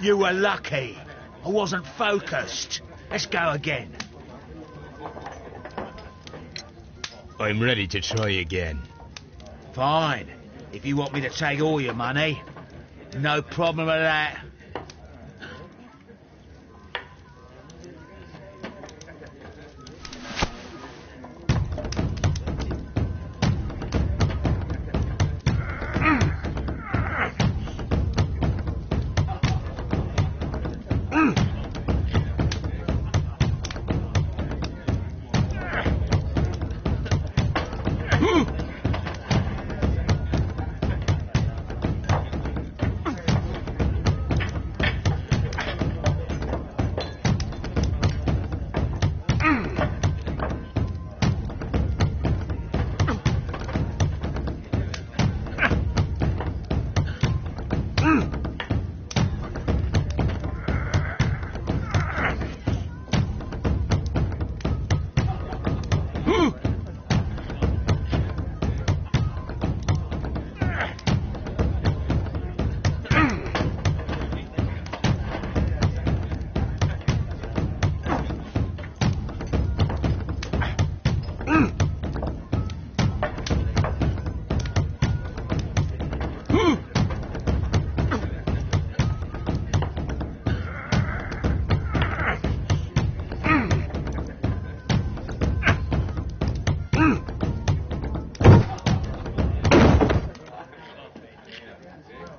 You were lucky. I wasn't focused. Let's go again. I'm ready to try again. Fine. If you want me to take all your money, no problem with that.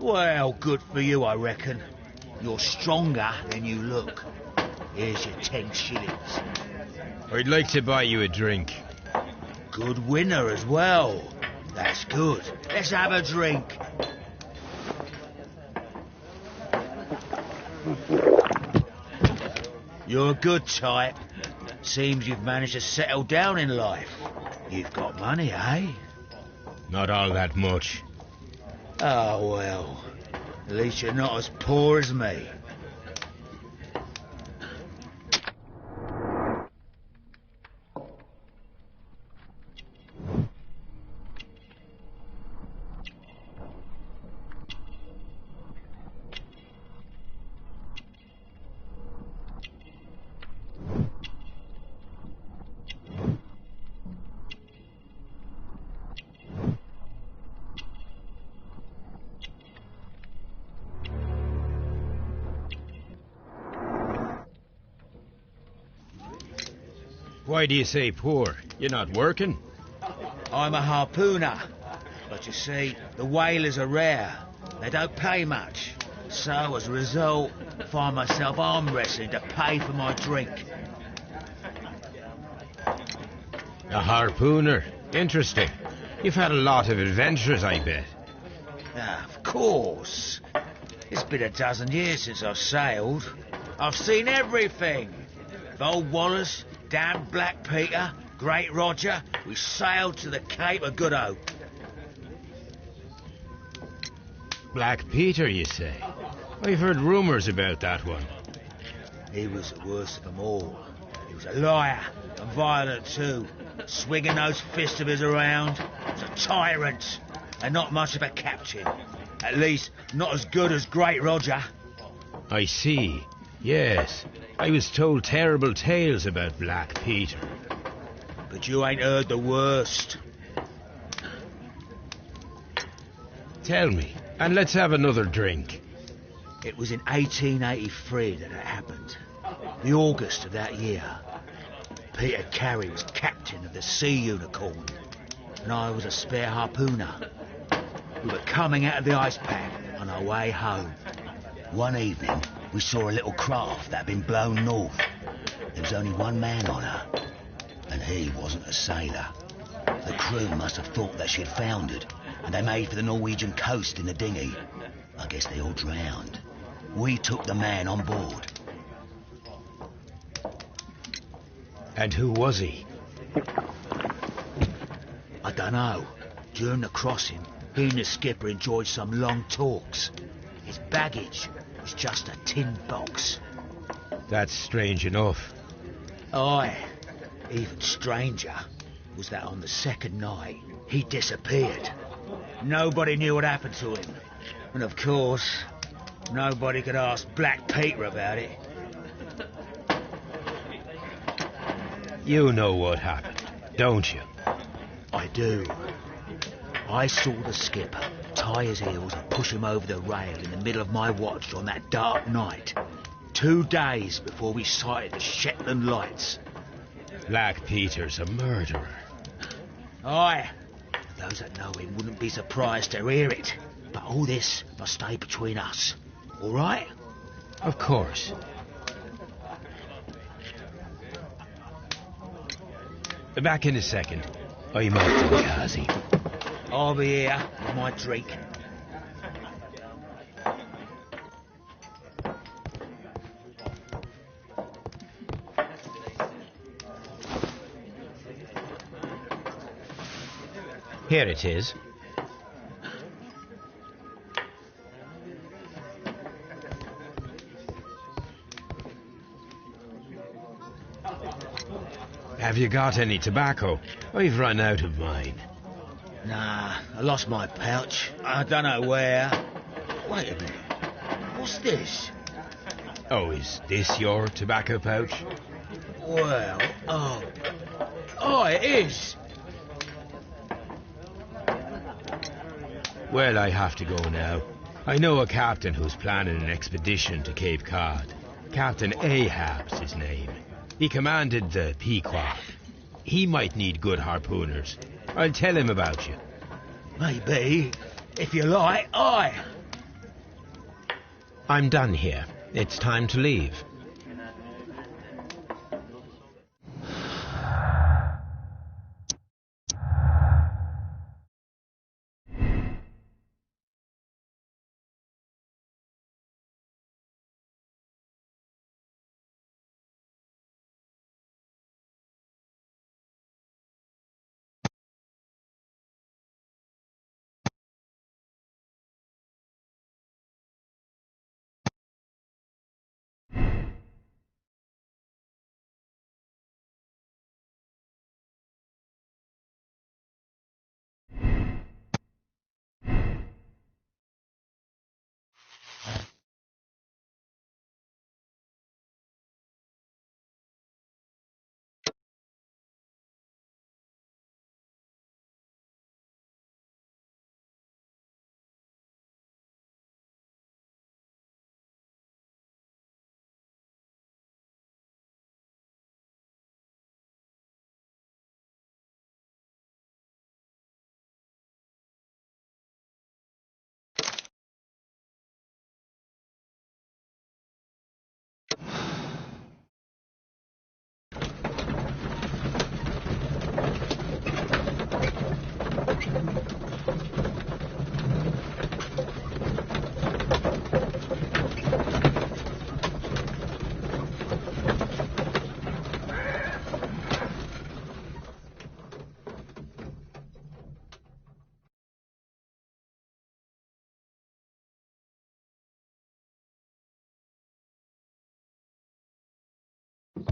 Well, good for you, I reckon. You're stronger than you look. Here's your 10 shillings. I'd like to buy you a drink. Good winner as well. That's good. Let's have a drink. You're a good type. Seems you've managed to settle down in life. You've got money, eh? Not all that much. Oh, well. At least you're not as poor as me. Why do you say poor? You're not working? I'm a harpooner. But you see, the whalers are rare. They don't pay much. So, as a result, I find myself arm wrestling to pay for my drink. A harpooner? Interesting. You've had a lot of adventures, I bet. Of course. It's been a dozen years since I've sailed. I've seen everything. With old Wallace, damn Black Peter, Great Roger, we sailed to the Cape of Good Hope. Black Peter, you say? I've heard rumours about that one. He was the worst of them all. He was a liar, and violent too, swinging those fists of his around. He was a tyrant, and not much of a captain. At least, not as good as Great Roger. I see. Yes, I was told terrible tales about Black Peter. But you ain't heard the worst. Tell me, and let's have another drink. It was in 1883 that it happened. The August of that year. Peter Carey was captain of the Sea Unicorn, and I was a spare harpooner. We were coming out of the ice pack on our way home. One evening, we saw a little craft that had been blown north. There was only one man on her, and he wasn't a sailor. The crew must have thought that she had foundered, and they made for the Norwegian coast in the dinghy. I guess they all drowned. We took the man on board. And who was he? I dunno. During the crossing, he and the skipper enjoyed some long talks. His baggage was just a tin box. That's strange enough. Aye. Even stranger was that on the second night, he disappeared. Nobody knew what happened to him. And of course, nobody could ask Black Peter about it. You know what happened, don't you? I do. I saw the skipper tie his heels and push him over the rail in the middle of my watch on that dark night. 2 days before we sighted the Shetland lights. Black Peter's a murderer. Aye. Those that know him wouldn't be surprised to hear it. But all this must stay between us. All right? Of course. Back in a second. I'm off to the Kazi. I'll be here with my drink. Here it is. Have you got any tobacco? I've run out of mine. Nah, I lost my pouch. I don't know where. Wait a minute. What's this? Oh, is this your tobacco pouch? Well, oh, it is. Well, I have to go now. I know a captain who's planning an expedition to Cape Cod. Captain Ahab's his name. He commanded the Pequod. He might need good harpooners. I'll tell him about you. Maybe. If you like, aye. I'm done here. It's time to leave.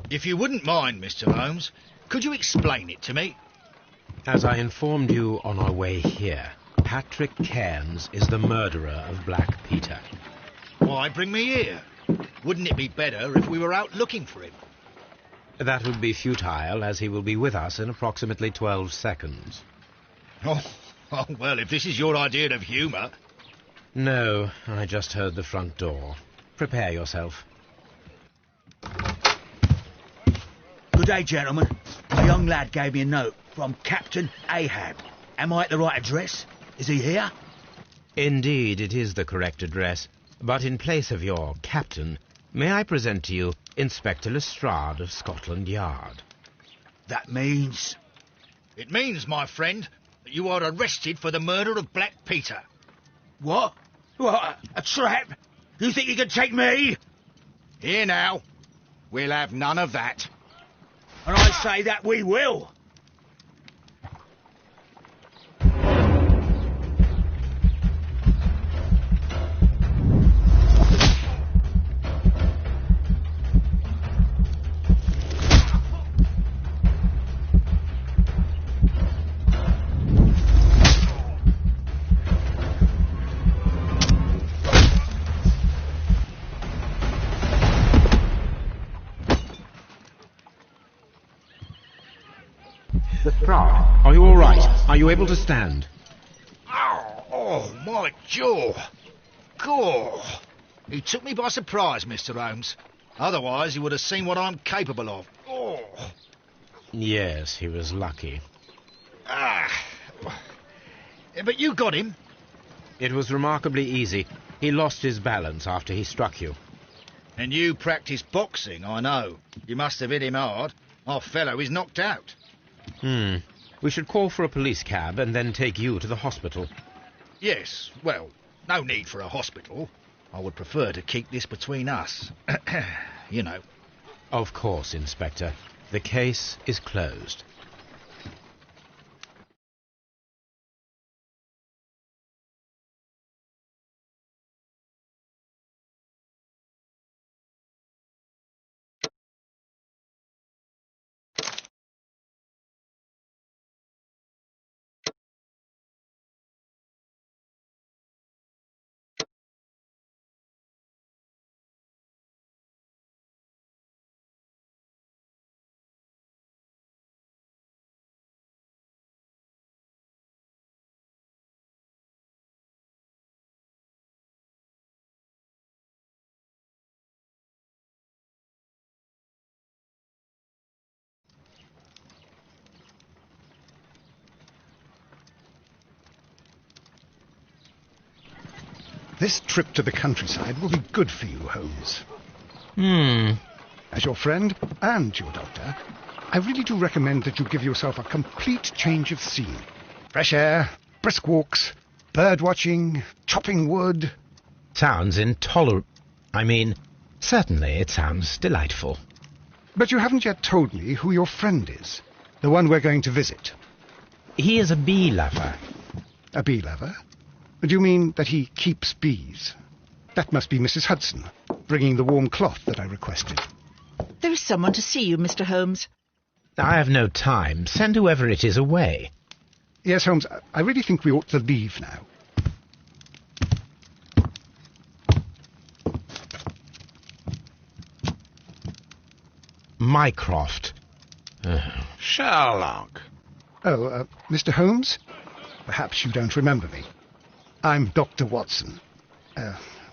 If you wouldn't mind, Mr. Holmes, could you explain it to me? As I informed you on our way here, Patrick Cairns is the murderer of Black Peter. Why bring me here? Wouldn't it be better if we were out looking for him? That would be futile, as he will be with us in approximately 12 seconds. Oh, well, if this is your idea of humour... No, I just heard the front door. Prepare yourself. Good day, gentlemen. A young lad gave me a note from Captain Ahab. Am I at the right address? Is he here? Indeed, it is the correct address. But in place of your captain, may I present to you Inspector Lestrade of Scotland Yard? That means... It means, my friend, that you are arrested for the murder of Black Peter. What? What? A trap? You think you can take me? Here now. We'll have none of that. And I say that we will. Lestrade, are you all right? Are you able to stand? Oh, my jaw. Gore. He took me by surprise, Mr. Holmes. Otherwise, he would have seen what I'm capable of. Oh. Yes, he was lucky. But you got him. It was remarkably easy. He lost his balance after he struck you. And you practice boxing, I know. You must have hit him hard. Our fellow is knocked out. We should call for a police cab and then take you to the hospital. Yes, well, no need for a hospital. I would prefer to keep this between us. You know. Of course, Inspector. The case is closed. This trip to the countryside will be good for you, Holmes. As your friend and your doctor, I really do recommend that you give yourself a complete change of scene. Fresh air, brisk walks, bird watching, chopping wood. Sounds certainly it sounds delightful. But you haven't yet told me who your friend is, the one we're going to visit. He is a bee lover. A bee lover? Do you mean that he keeps bees? That must be Mrs. Hudson, bringing the warm cloth that I requested. There is someone to see you, Mr. Holmes. I have no time. Send whoever it is away. Yes, Holmes, I really think we ought to leave now. Mycroft. Sherlock. Oh, Mr. Holmes? Perhaps you don't remember me. I'm Dr. Watson.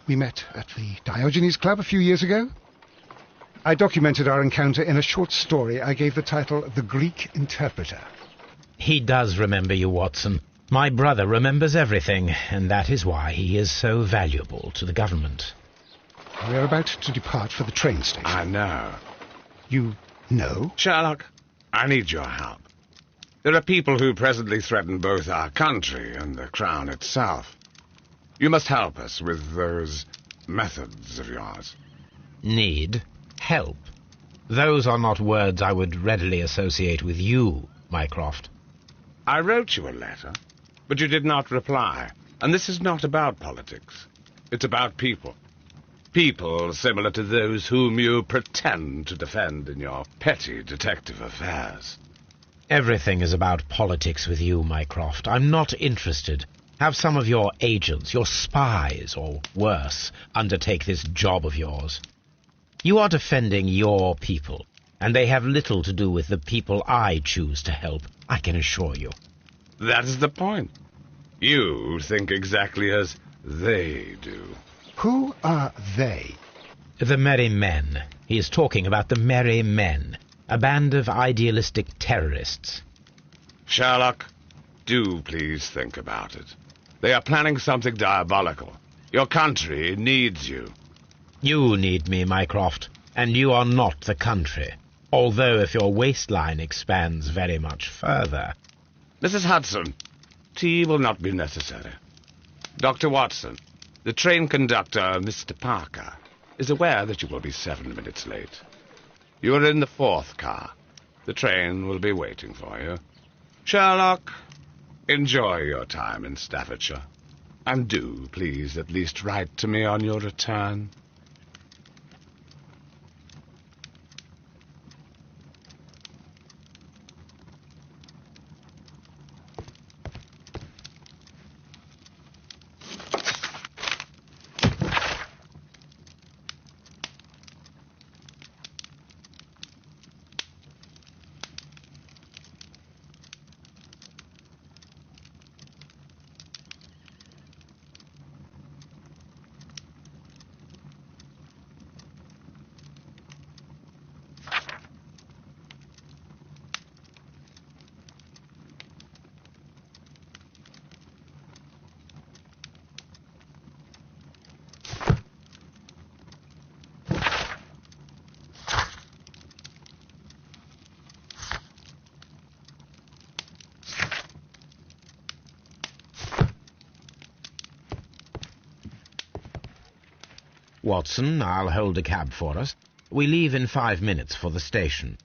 We met at the Diogenes Club a few years ago. I documented our encounter in a short story I gave the title The Greek Interpreter. He does remember you, Watson. My brother remembers everything, and that is why he is so valuable to the government. We are about to depart for the train station. I know. You know? Sherlock, I need your help. There are people who presently threaten both our country and the Crown itself. You must help us with those methods of yours. Need? Help? Those are not words I would readily associate with you, Mycroft. I wrote you a letter, but you did not reply. And this is not about politics. It's about people. People similar to those whom you pretend to defend in your petty detective affairs. Everything is about politics with you, Mycroft. I'm not interested. Have some of your agents, your spies, or worse, undertake this job of yours. You are defending your people, and they have little to do with the people I choose to help, I can assure you. That is the point. You think exactly as they do. Who are they? The Merry Men. He is talking about the Merry Men, a band of idealistic terrorists. Sherlock, do please think about it. They are planning something diabolical. Your country needs you. You need me, Mycroft, and you are not the country. Although if your waistline expands very much further... Mrs. Hudson, tea will not be necessary. Dr. Watson, the train conductor, Mr. Parker, is aware that you will be 7 minutes late. You are in the 4th car. The train will be waiting for you. Sherlock, enjoy your time in Staffordshire. And do, please, at least write to me on your return. Watson, I'll hold a cab for us. We leave in 5 minutes for the station.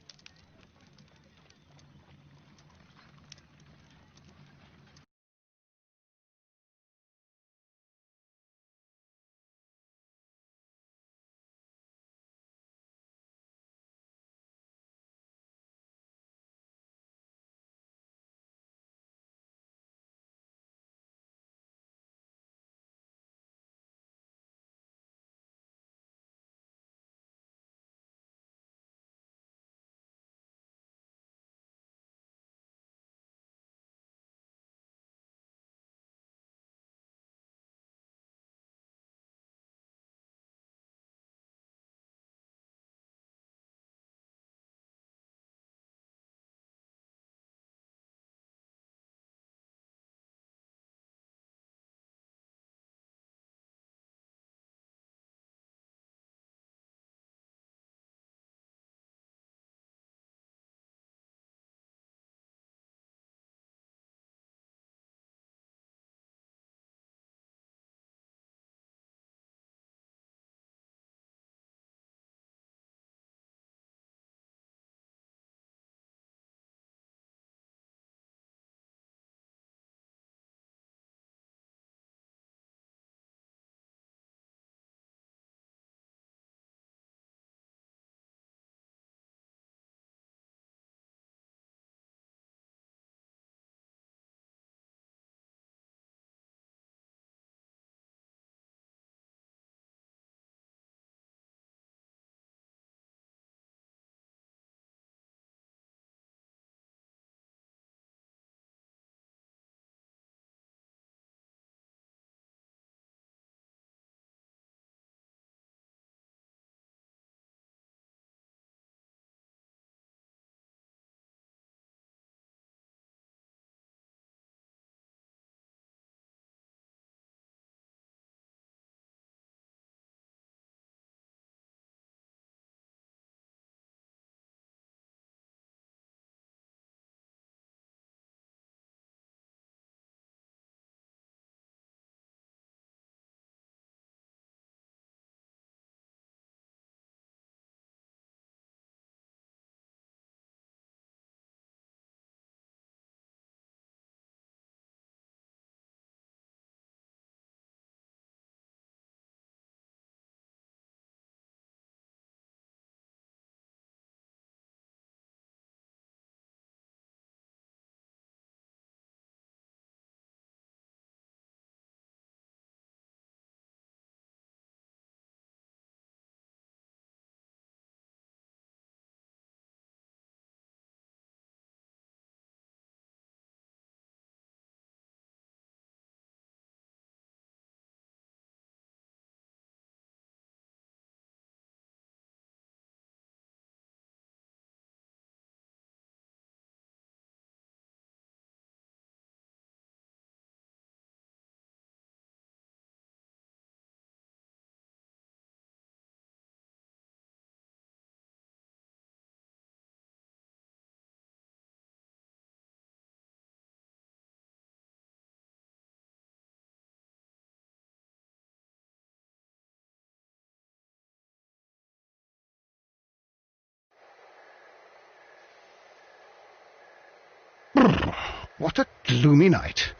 Brr, what a gloomy night.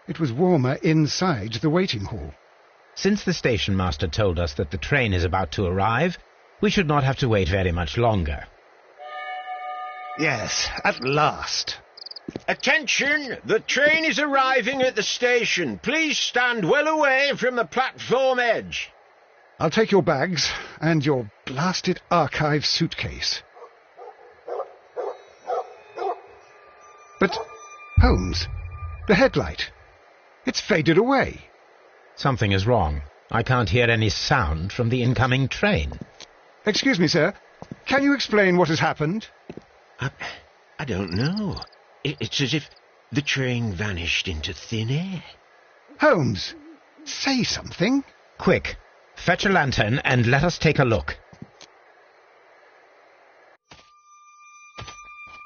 It was warmer inside the waiting hall. Since the station master told us that the train is about to arrive, we should not have to wait very much longer. Yes, at last. Attention! The train is arriving at the station. Please stand well away from the platform edge. I'll take your bags and your blasted archive suitcase. But, Holmes, the headlight. It's faded away. Something is wrong. I can't hear any sound from the incoming train. Excuse me, sir. Can you explain what has happened? I don't know. It's as if the train vanished into thin air. Holmes, say something. Quick, fetch a lantern and let us take a look.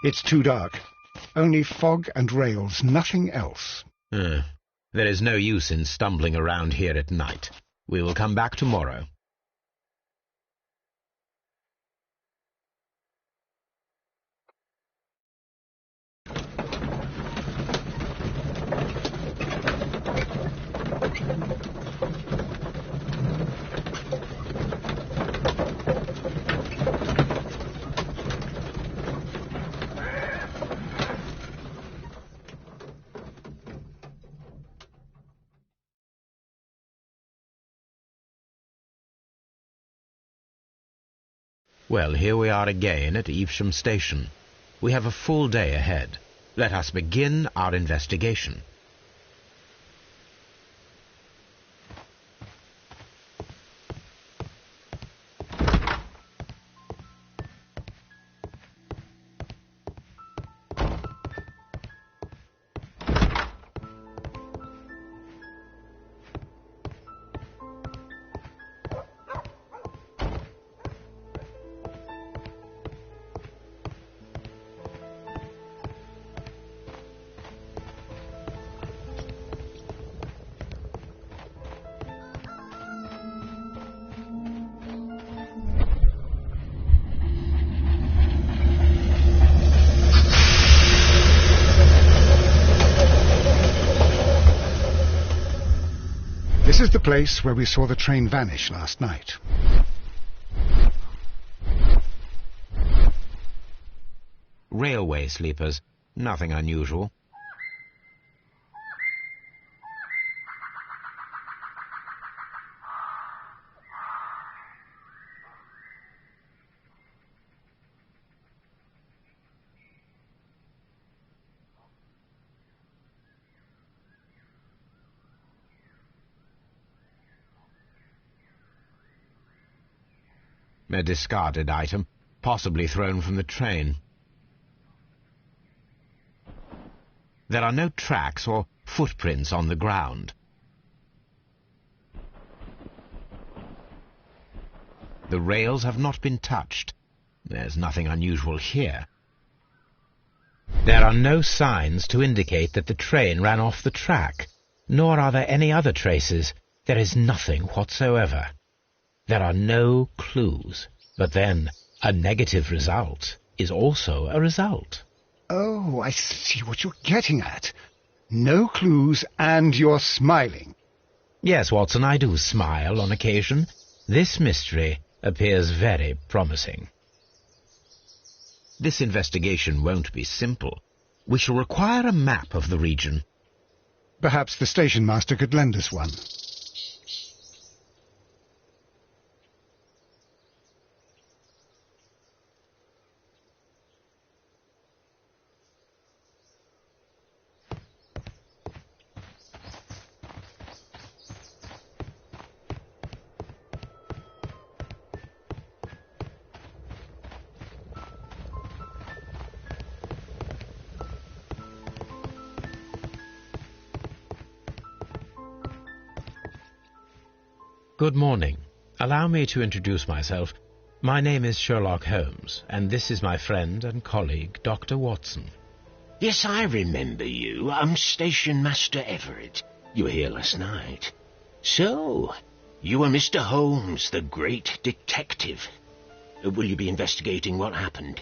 It's too dark. Only fog and rails, nothing else. There is no use in stumbling around here at night. We will come back tomorrow. Well, here we are again at Evesham Station. We have a full day ahead. Let us begin our investigation. This is the place where we saw the train vanish last night. Railway sleepers. Nothing unusual. A discarded item, possibly thrown from the train. There are no tracks or footprints on the ground. The rails have not been touched. There's nothing unusual here. There are no signs to indicate that the train ran off the track, nor are there any other traces. There is nothing whatsoever. There are no clues. But then, a negative result is also a result. Oh, I see what you're getting at. No clues, and you're smiling. Yes, Watson, I do smile on occasion. This mystery appears very promising. This investigation won't be simple. We shall require a map of the region. Perhaps the station master could lend us one. Good morning. Allow me to introduce myself. My name is Sherlock Holmes, and this is my friend and colleague, Dr. Watson. Yes, I remember you. I'm Station Master Everett. You were here last night. So, you are Mr. Holmes, the great detective. Will you be investigating what happened?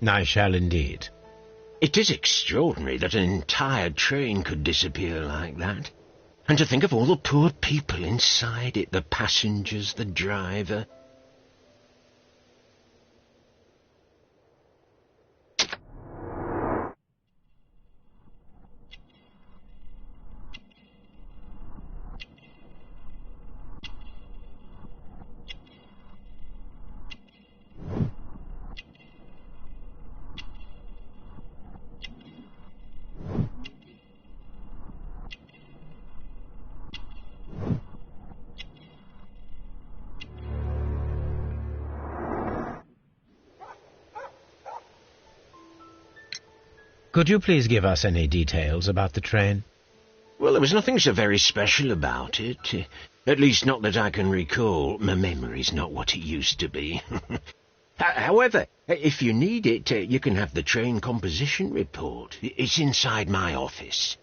I shall indeed. It is extraordinary that an entire train could disappear like that. And to think of all the poor people inside it, the passengers, the driver. Could you please give us any details about the train? Well, there was nothing so very special about it. At least not that I can recall. My memory's not what it used to be. However, if you need it, you can have the train composition report. It's inside my office.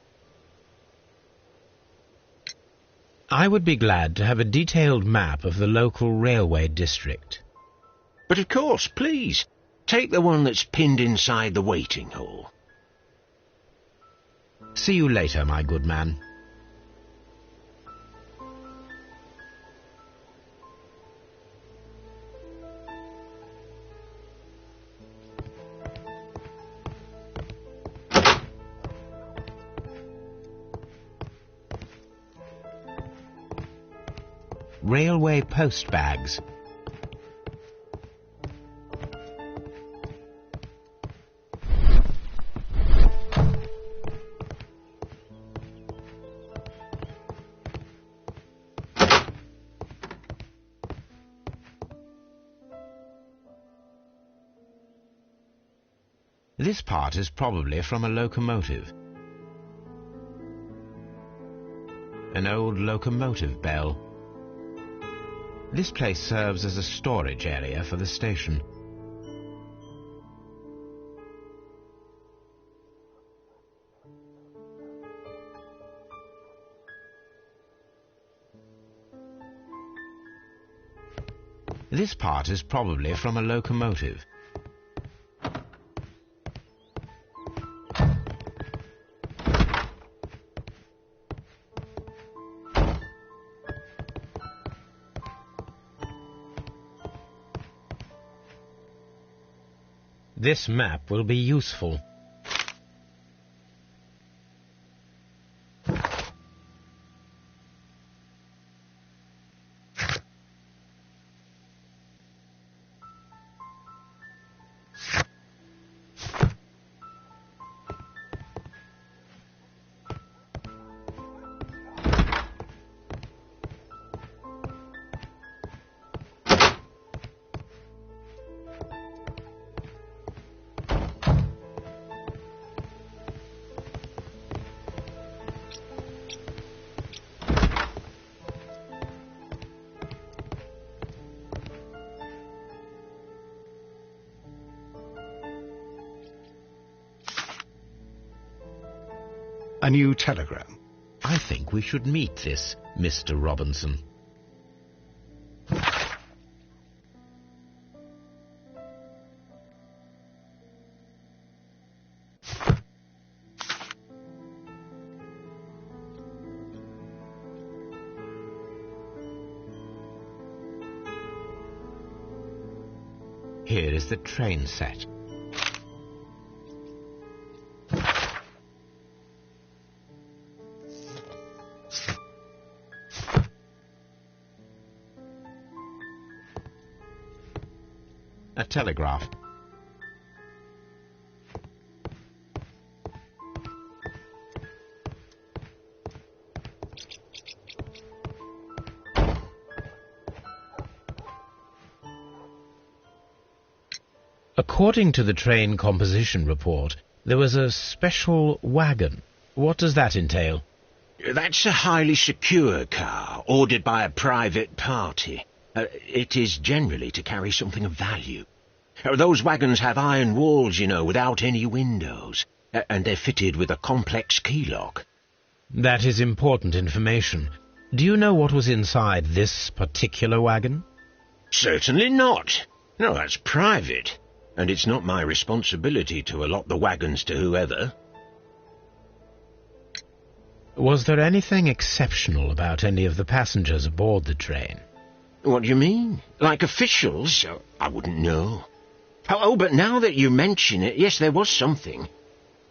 I would be glad to have a detailed map of the local railway district. But of course, please, take the one that's pinned inside the waiting hall. See you later, my good man. Railway post bags. This part is probably from a locomotive. An old locomotive bell. This place serves as a storage area for the station. This part is probably from a locomotive. This map will be useful. A new telegram. I think we should meet this Mr. Robinson. Here is the train set. A telegraph. According to the train composition report, there was a special wagon. What does that entail? That's a highly secure car, ordered by a private party. It is generally to carry something of value. Those wagons have iron walls, you know, without any windows, and they're fitted with a complex key lock. That is important information. Do you know what was inside this particular wagon? Certainly not. No, that's private. and it's not my responsibility to allot the wagons to whoever. Was there anything exceptional about any of the passengers aboard the train? What do you mean? Like officials? I wouldn't know. Oh, but now that you mention it, yes, there was something.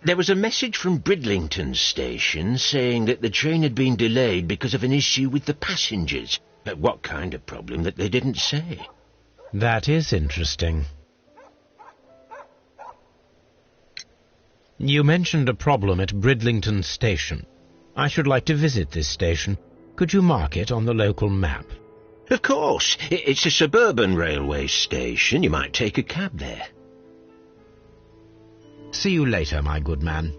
There was a message from Bridlington station saying that the train had been delayed because of an issue with the passengers. But what kind of problem that they didn't say? That is interesting. You mentioned a problem at Bridlington station. I should like to visit this station. Could you mark it on the local map? Of course. It's a suburban railway station. You might take a cab there. See you later, my good man.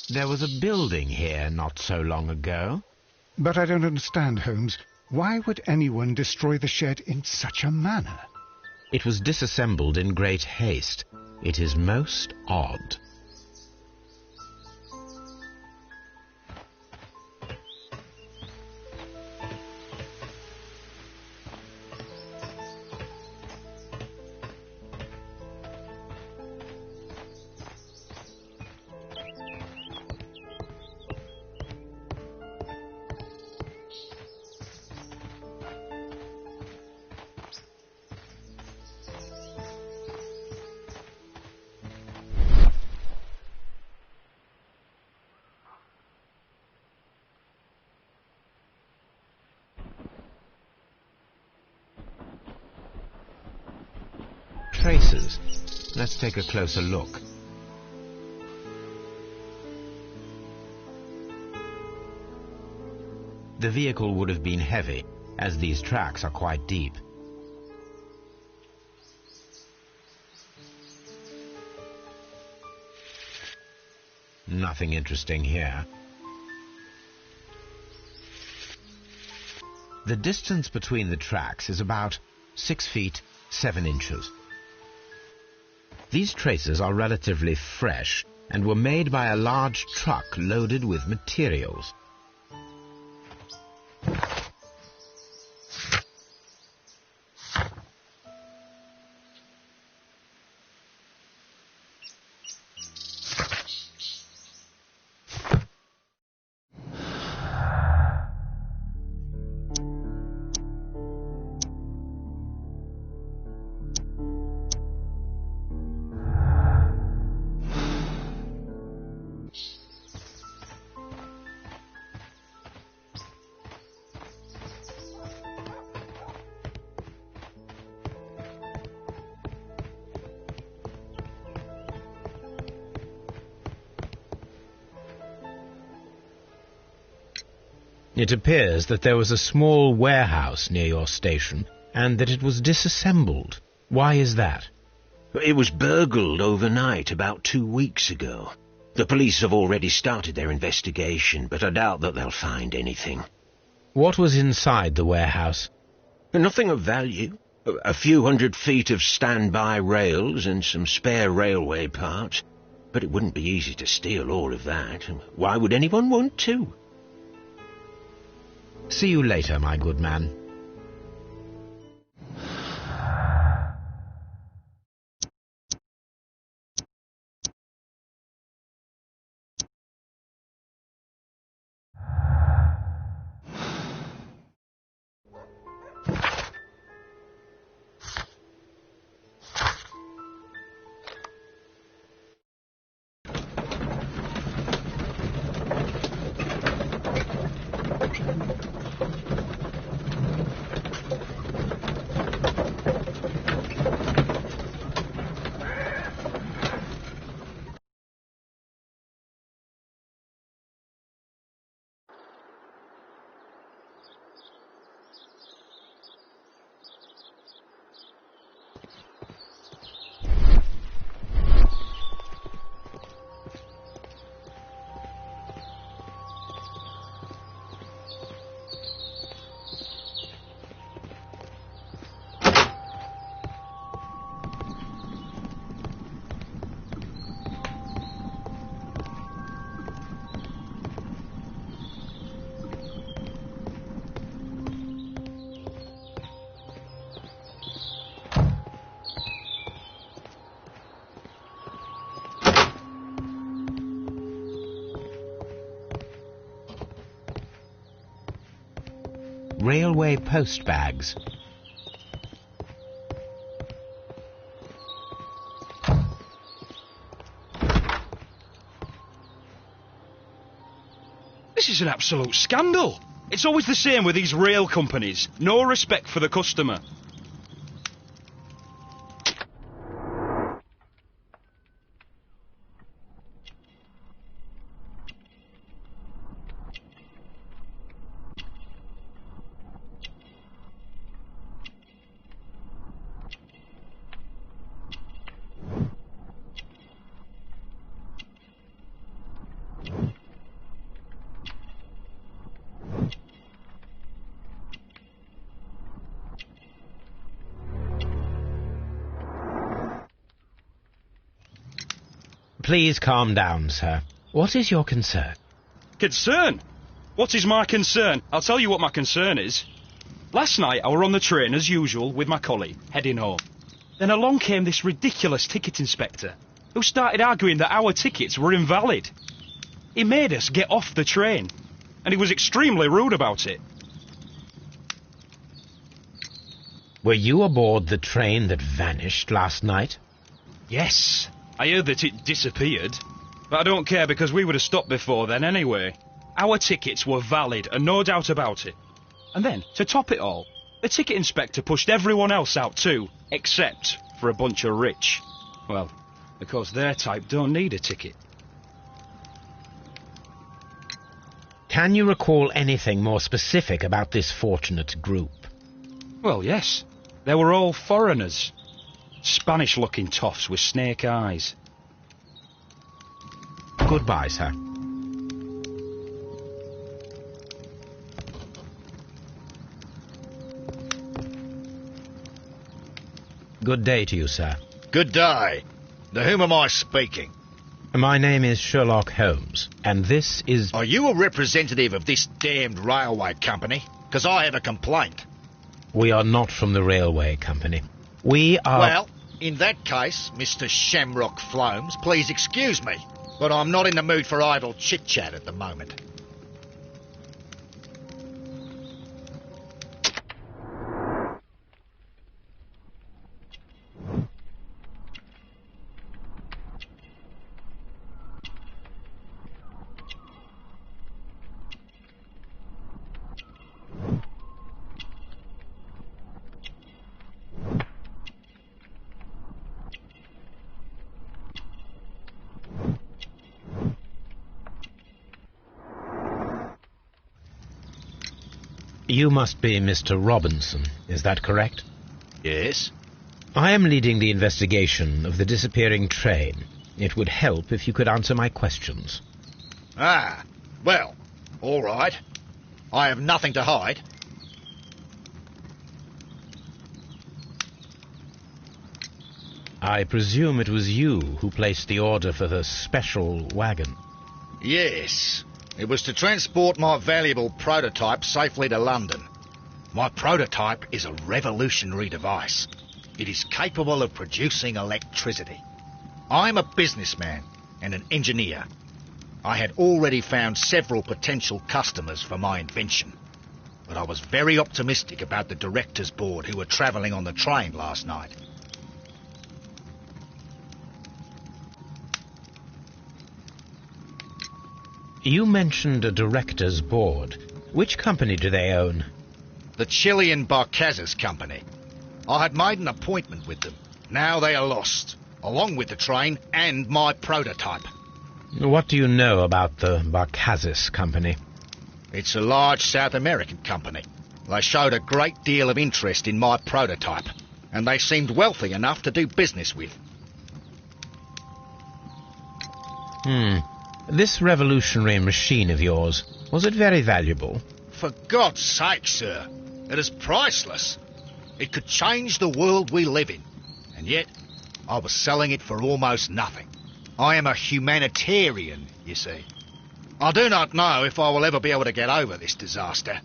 There was a building here not so long ago. But I don't understand, Holmes. Why would anyone destroy the shed in such a manner? It was disassembled in great haste. It is most odd. Traces. Let's take a closer look. The vehicle would have been heavy, as these tracks are quite deep. Nothing interesting here. The distance between the tracks is about 6 feet 7 inches. These traces are relatively fresh and were made by a large truck loaded with materials. It appears that there was a small warehouse near your station and that it was disassembled. Why is that? It was burgled overnight about 2 weeks ago. The police have already started their investigation, but I doubt that they'll find anything. What was inside the warehouse? Nothing of value. A few 100 feet of standby rails and some spare railway parts. But it wouldn't be easy to steal all of that. Why would anyone want to? See you later, my good man. railway post bags. This is an absolute scandal. It's always the same with these rail companies. No respect for the customer. Please calm down, sir. What is your concern? Concern? What is my concern? I'll tell you what my concern is. Last night I were on the train as usual with my colleague, heading home. Then along came this ridiculous ticket inspector, who started arguing that our tickets were invalid. He made us get off the train, and he was extremely rude about it. Were you aboard the train that vanished last night? Yes, I heard that it disappeared, but I don't care because we would have stopped before then anyway. Our tickets were valid, and no doubt about it. And then, to top it all, the ticket inspector pushed everyone else out too, except for a bunch of rich. Well, because their type don't need a ticket. Can you recall anything more specific about this fortunate group? Well, yes. They were all foreigners. Spanish-looking toffs with snake eyes. Goodbye, sir. Good day to you, sir. Good day. To whom am I speaking? My name is Sherlock Holmes, and this is... Are you a representative of this damned railway company? Because I have a complaint. We are not from the railway company. We are... Well, in that case, Mr. Shamrock Flomes, please excuse me, but I'm not in the mood for idle chit-chat at the moment. You must be Mr. Robinson, is that correct? Yes? I am leading the investigation of the disappearing train. It would help if you could answer my questions. Ah, well, all right. I have nothing to hide. I presume it was you who placed the order for the special wagon. Yes. It was to transport my valuable prototype safely to London. My prototype is a revolutionary device. It is capable of producing electricity. I'm a businessman and an engineer. I had already found several potential customers for my invention, but I was very optimistic about the directors' board who were travelling on the train last night. You mentioned a director's board. Which company do they own? The Chilean Barcazas Company. I had made an appointment with them. Now they are lost, along with the train and my prototype. What do you know about the Barcazas Company? It's a large South American company. They showed a great deal of interest in my prototype, and they seemed wealthy enough to do business with. This revolutionary machine of yours, was it very valuable? For God's sake, sir, it is priceless. It could change the world we live in, and yet I was selling it for almost nothing. I am a humanitarian, you see. I do not know if I will ever be able to get over this disaster.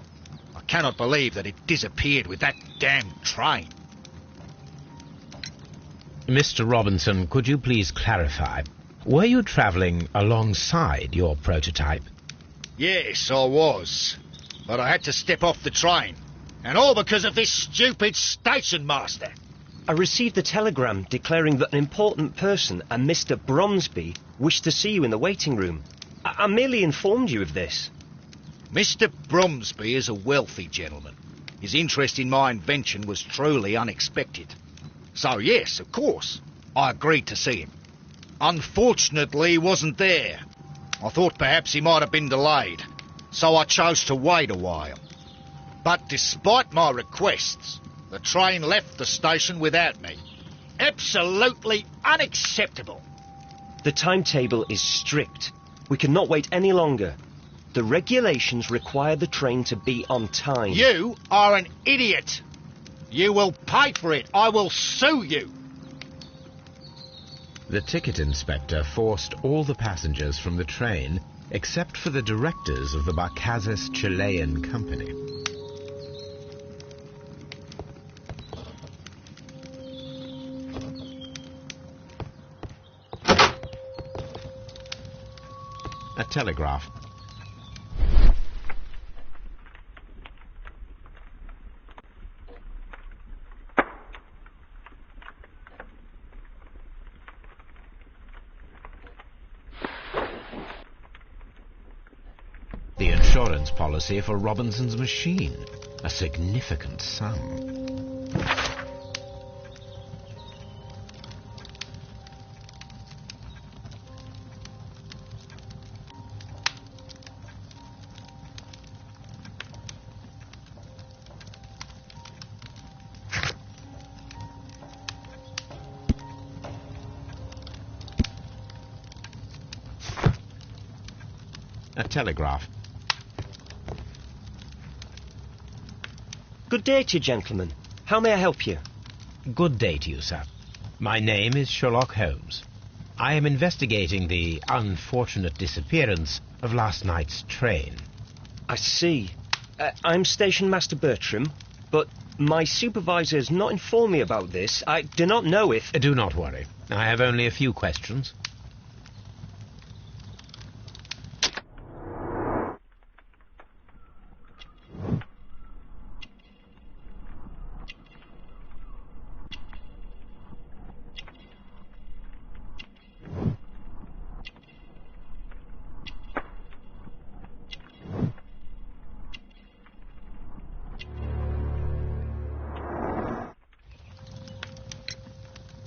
I cannot believe that it disappeared with that damned train. Mr. Robinson, could you please clarify? Were you travelling alongside your prototype? Yes, I was. But I had to step off the train And all because of this stupid station master. I received a telegram declaring that an important person, a Mr. Bromsby, wished to see you in the waiting room. I merely informed you of this. Mr. Bromsby is a wealthy gentleman. His interest in my invention was truly unexpected. So yes, of course, I agreed to see him. Unfortunately, he wasn't there. I thought perhaps he might have been delayed, so I chose to wait a while. But despite my requests, the train left the station without me. Absolutely unacceptable. The timetable is strict. We cannot wait any longer. The regulations require the train to be on time. You are an idiot. You will pay for it. I will sue you. The ticket inspector forced all the passengers from the train except for the directors of the Barcazes Chilean Company. A telegraph. The insurance policy for Robinson's machine. A significant sum. A telegraph. Good day to you, gentlemen. How may I help you? Good day to you, sir. My name is Sherlock Holmes. I am investigating the unfortunate disappearance of last night's train. I see. I'm Station Master Bertram, but my supervisor has not informed me about this. I do not know if... Do not worry. I have only a few questions.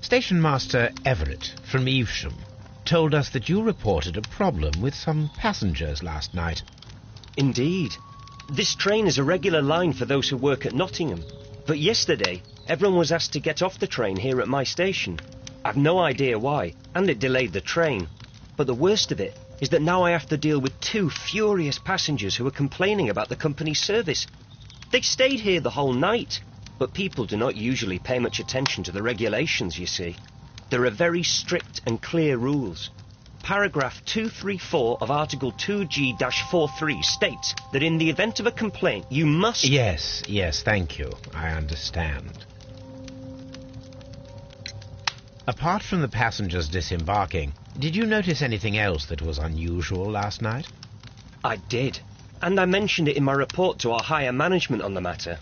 Station Master Everett from Evesham told us that you reported a problem with some passengers last night. Indeed. This train is a regular line for those who work at Nottingham. But yesterday, everyone was asked to get off the train here at my station. I've no idea why, and it delayed the train. But the worst of it is that now I have to deal with two furious passengers who are complaining about the company's service. They stayed here the whole night. But people do not usually pay much attention to the regulations, you see. There are very strict and clear rules. Paragraph 234 of Article 2G-43 states that in the event of a complaint, you must... Yes, thank you. I understand. Apart from the passengers disembarking, did you notice anything else that was unusual last night? I did, and I mentioned it in my report to our higher management on the matter.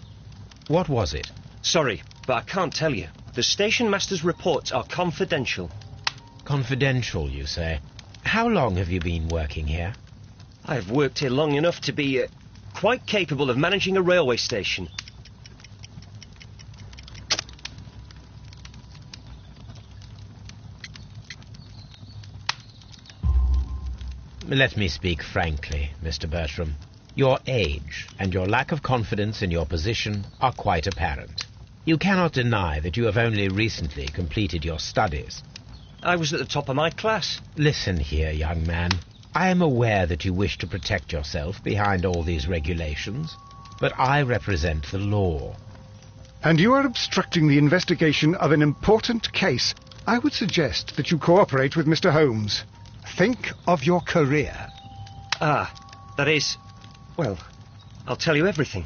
What was it? Sorry, but I can't tell you. The station master's reports are confidential. Confidential, you say? How long have you been working here? I have worked here long enough to be quite capable of managing a railway station. Let me speak frankly, Mr. Bertram. Your age and your lack of confidence in your position are quite apparent. You cannot deny that you have only recently completed your studies. I was at the top of my class. Listen here, young man. I am aware that you wish to protect yourself behind all these regulations, but I represent the law. And you are obstructing the investigation of an important case. I would suggest that you cooperate with Mr. Holmes. Think of your career. Ah, that is... Well, I'll tell you everything.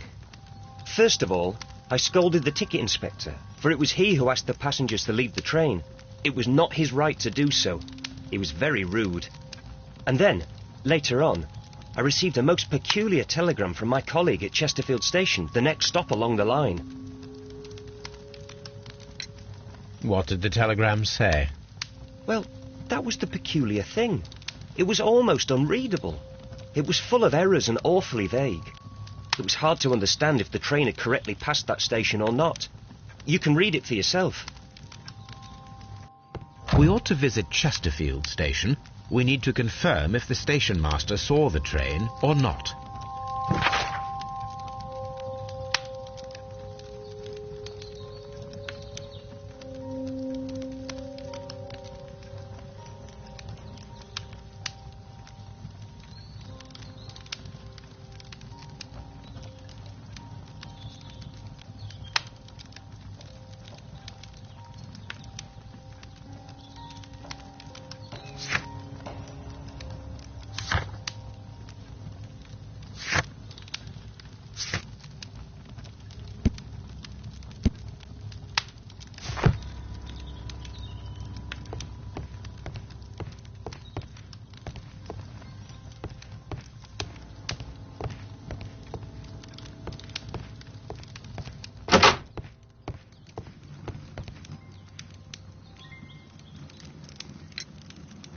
First of all, I scolded the ticket inspector, for it was he who asked the passengers to leave the train. It was not his right to do so. He was very rude. And then, later on, I received a most peculiar telegram from my colleague at Chesterfield Station, the next stop along the line. What did the telegram say? Well, that was the peculiar thing. It was almost unreadable. It was full of errors and awfully vague. It was hard to understand if the train had correctly passed that station or not. You can read it for yourself. We ought to visit Chesterfield Station. We need to confirm if the station master saw the train or not.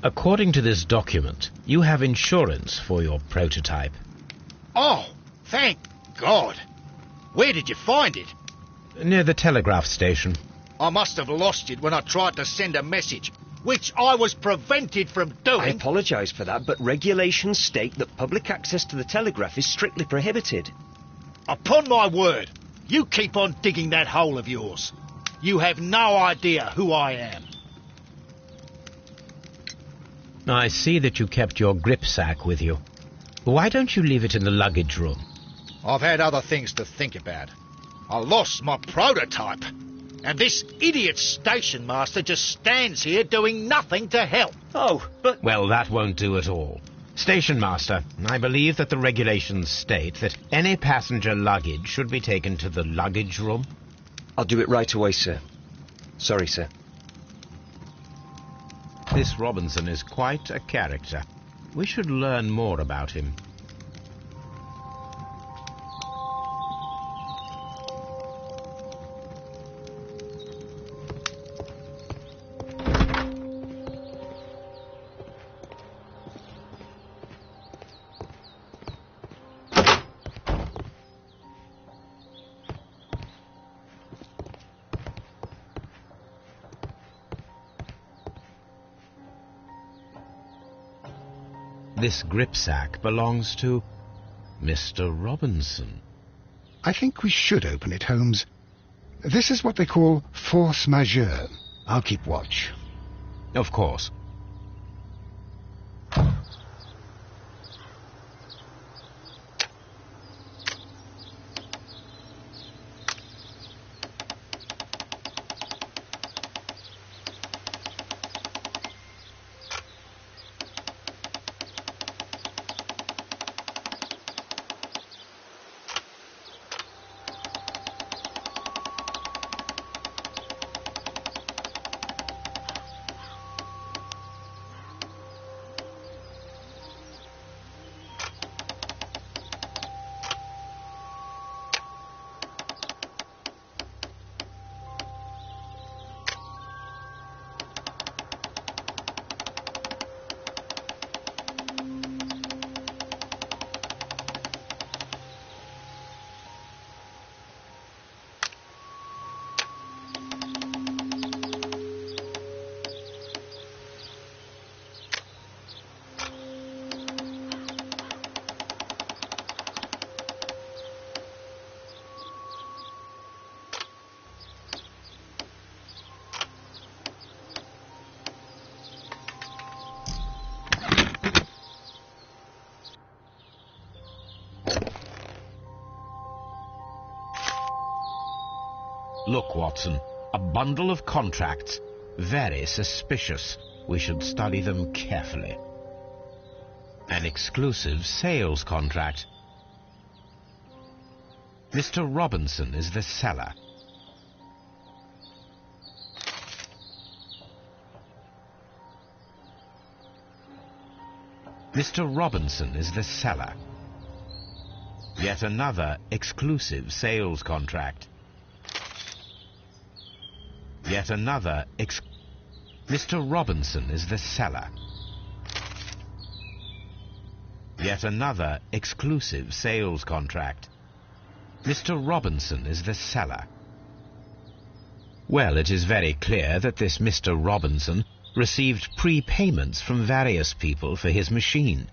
According to this document, you have insurance for your prototype. Oh, thank God. Where did you find it? Near the telegraph station. I must have lost it when I tried to send a message, which I was prevented from doing. I apologise for that, but regulations state that public access to the telegraph is strictly prohibited. Upon my word, you keep on digging that hole of yours. You have no idea who I am. I see that you kept your grip sack with you. Why don't you leave it in the luggage room? I've had other things to think about. I lost my prototype. And this idiot station master just stands here doing nothing to help. Oh, but... Well, that won't do at all. Station master, I believe that the regulations state that any passenger luggage should be taken to the luggage room. I'll do it right away, sir. Sorry, sir. This Robinson is quite a character. We should learn more about him. This gripsack belongs to Mr. Robinson. I think we should open it, Holmes. This is what they call force majeure. I'll keep watch. Of course. Look, Watson, a bundle of contracts. Very suspicious. We should study them carefully. An exclusive sales contract. Mr. Robinson is the seller. Mr. Robinson is the seller. Yet another exclusive sales contract. Yet another Mr. Robinson is the seller. Yet another exclusive sales contract. Mr. Robinson is the seller. Well, it is very clear that this Mr. Robinson received prepayments from various people for his machine.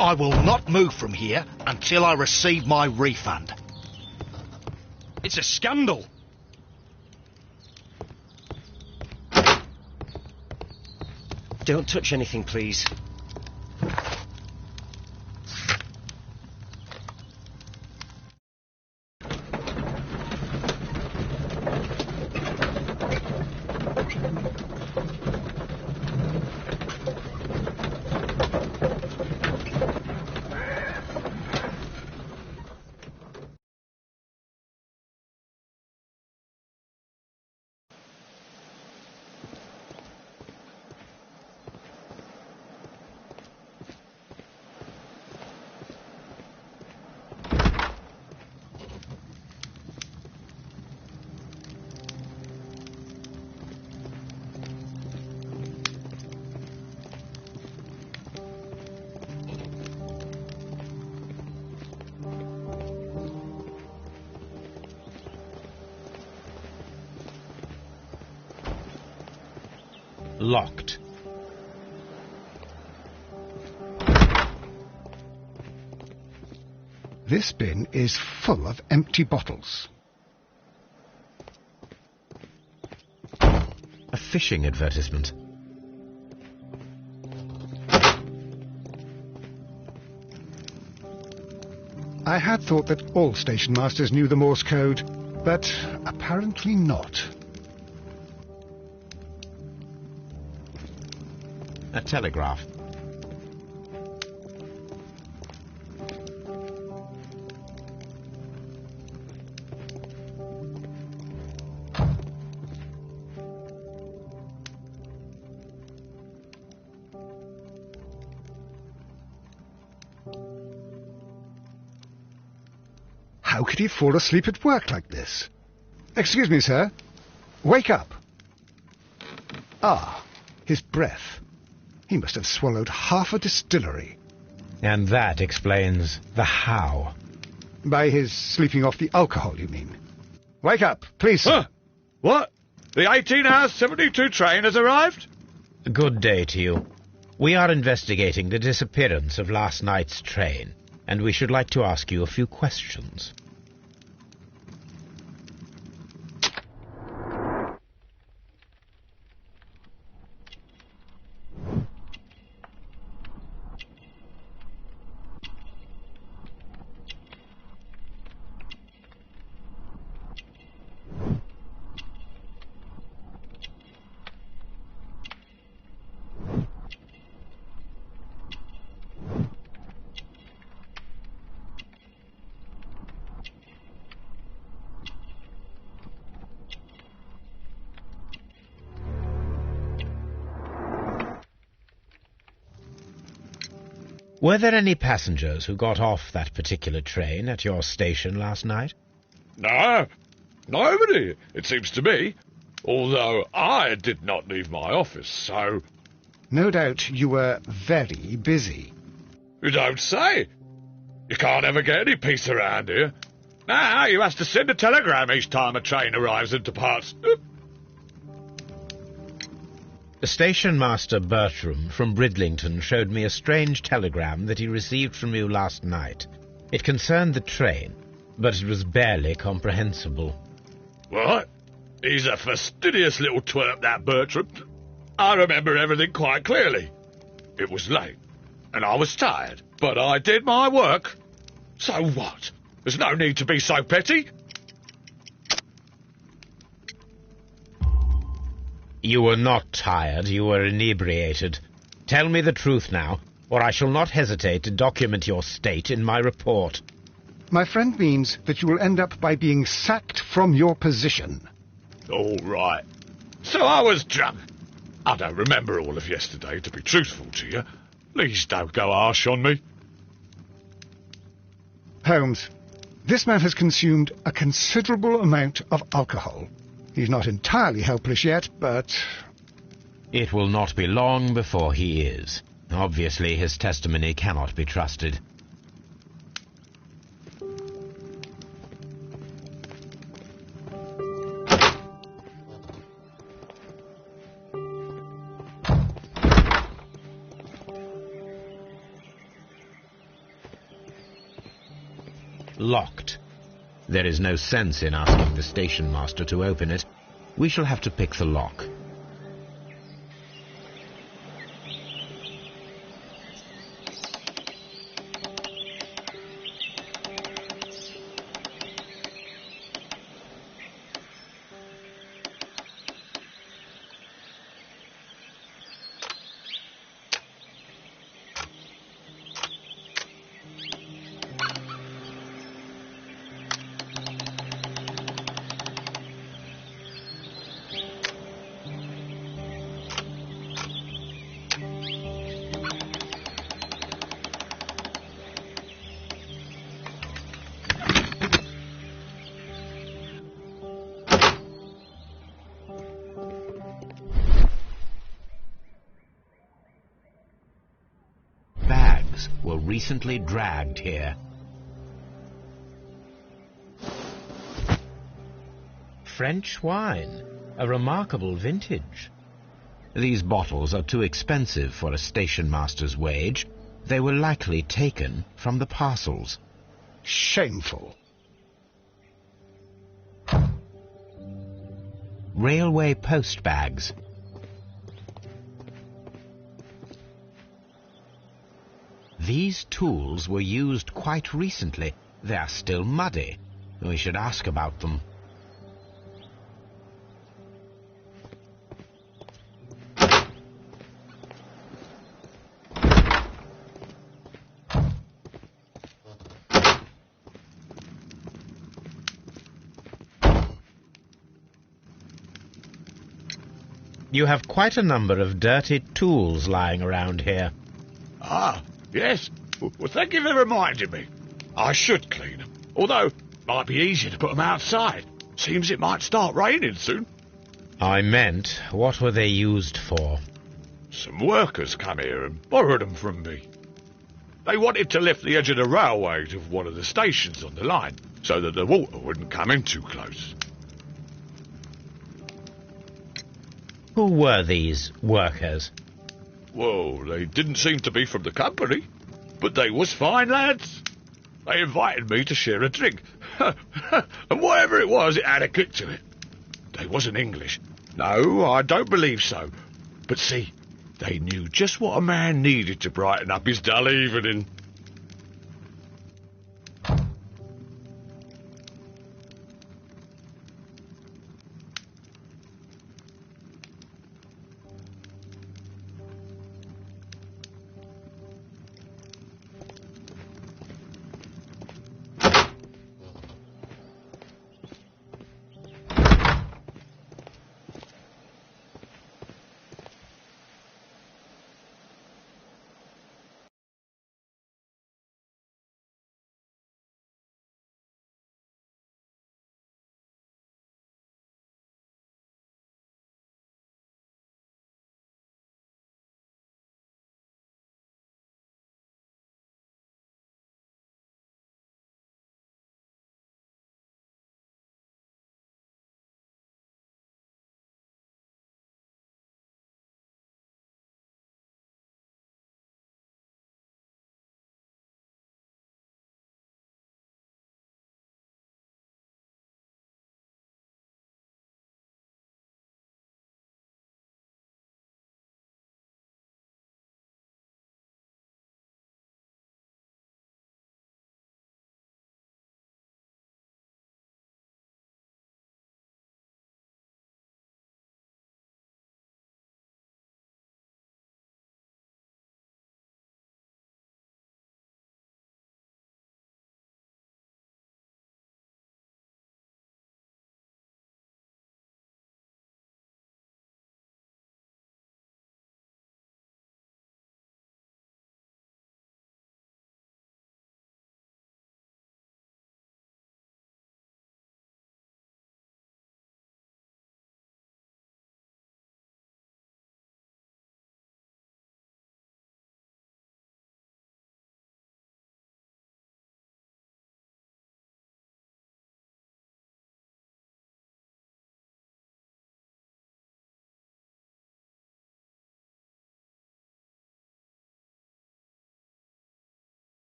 I will not move from here until I receive my refund. It's a scandal. Don't touch anything, please. Locked. This bin is full of empty bottles. A fishing advertisement. I had thought that all station masters knew the Morse code, but apparently not. A telegraph. How could he fall asleep at work like this? Excuse me, sir. Wake up. Ah, his breath. He must have swallowed half a distillery. And that explains the how. By his sleeping off the alcohol, you mean? Wake up, please, sir. Huh? What? The 18-hour 72 train has arrived? Good day to you. We are investigating the disappearance of last night's train, and we should like to ask you a few questions. Were there any passengers who got off that particular train at your station last night? No, nobody, it seems to me. Although I did not leave my office, so... No doubt you were very busy. You don't say. You can't ever get any peace around here. Now you have to send a telegram each time a train arrives and departs. Station Master Bertram from Bridlington showed me a strange telegram that he received from you last night. It concerned the train, but it was barely comprehensible. What? He's a fastidious little twerp, that Bertram. I remember everything quite clearly. It was late, and I was tired, but I did my work. So what? There's no need to be so petty. You were not tired, you were inebriated. Tell me the truth now, or I shall not hesitate to document your state in my report. My friend means that you will end up by being sacked from your position. All right. So I was drunk. I don't remember all of yesterday, to be truthful to you. Please don't go harsh on me. Holmes, this man has consumed a considerable amount of alcohol. He's not entirely helpless yet, but... It will not be long before he is. Obviously, his testimony cannot be trusted. Locked. There is no sense in asking the station master to open it. We shall have to pick the lock. Were recently dragged here. French wine, a remarkable vintage. These bottles are too expensive for a station master's wage. They were likely taken from the parcels. Shameful. Railway post bags. These tools were used quite recently. They are still muddy. We should ask about them. You have quite a number of dirty tools lying around here. Ah, yes. Well, thank you for reminding me. I should clean them. Although, it might be easier to put them outside. Seems it might start raining soon. I meant, what were they used for? Some workers come here and borrowed them from me. They wanted to lift the edge of the railway to one of the stations on the line, so that the water wouldn't come in too close. Who were these workers? Well, they didn't seem to be from the company, but they was fine lads. They invited me to share a drink, and whatever it was, it had a kick to it. They wasn't English. No, I don't believe so. But see, they knew just what a man needed to brighten up his dull evening.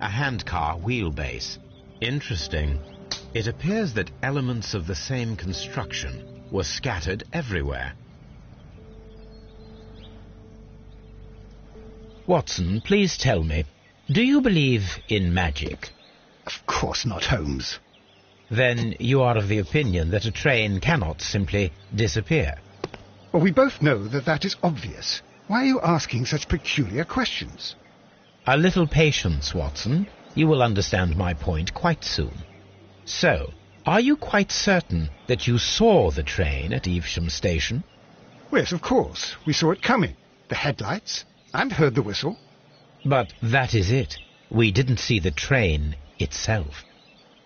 a handcar wheelbase. Interesting. It appears that elements of the same construction were scattered everywhere. Watson, please tell me, do you believe in magic? Of course not, Holmes. Then you are of the opinion that a train cannot simply disappear. Well, we both know that that is obvious. Why are you asking such peculiar questions? A little patience, Watson. You will understand my point quite soon. So, are you quite certain that you saw the train at Evesham Station? Yes, of course. We saw it coming. The headlights, and heard the whistle. But that is it. We didn't see the train itself.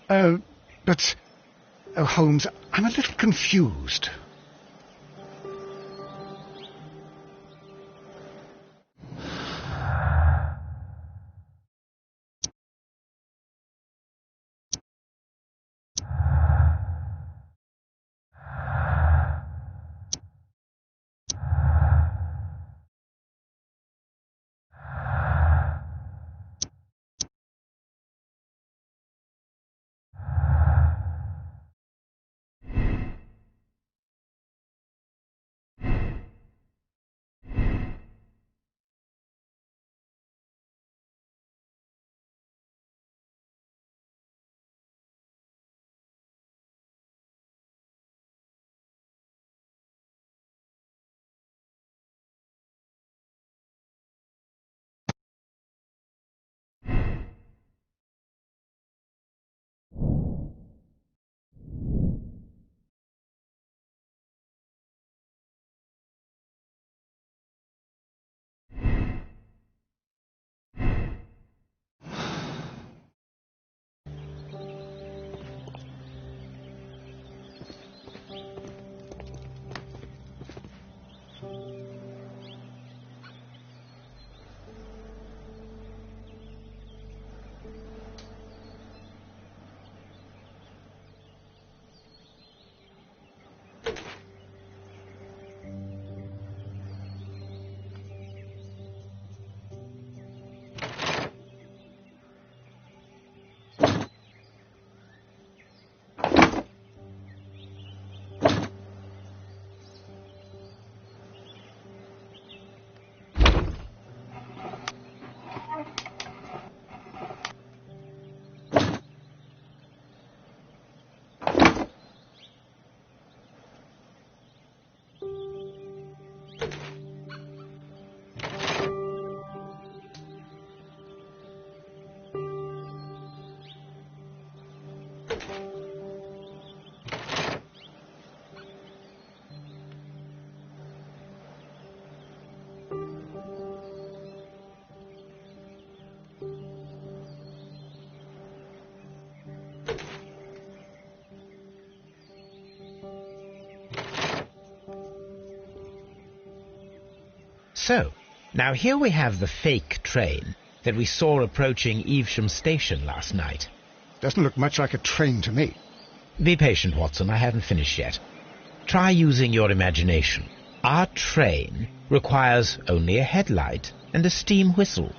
But... Oh, Holmes, I'm a little confused. So, now here we have the fake train that we saw approaching Evesham Station last night. Doesn't look much like a train to me. Be patient, Watson. I haven't finished yet. Try using your imagination. Our train requires only a headlight and a steam whistle.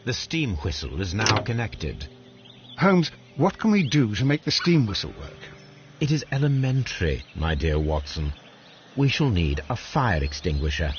The steam whistle is now connected. Holmes, what can we do to make the steam whistle work? It is elementary, my dear Watson. We shall need a fire extinguisher.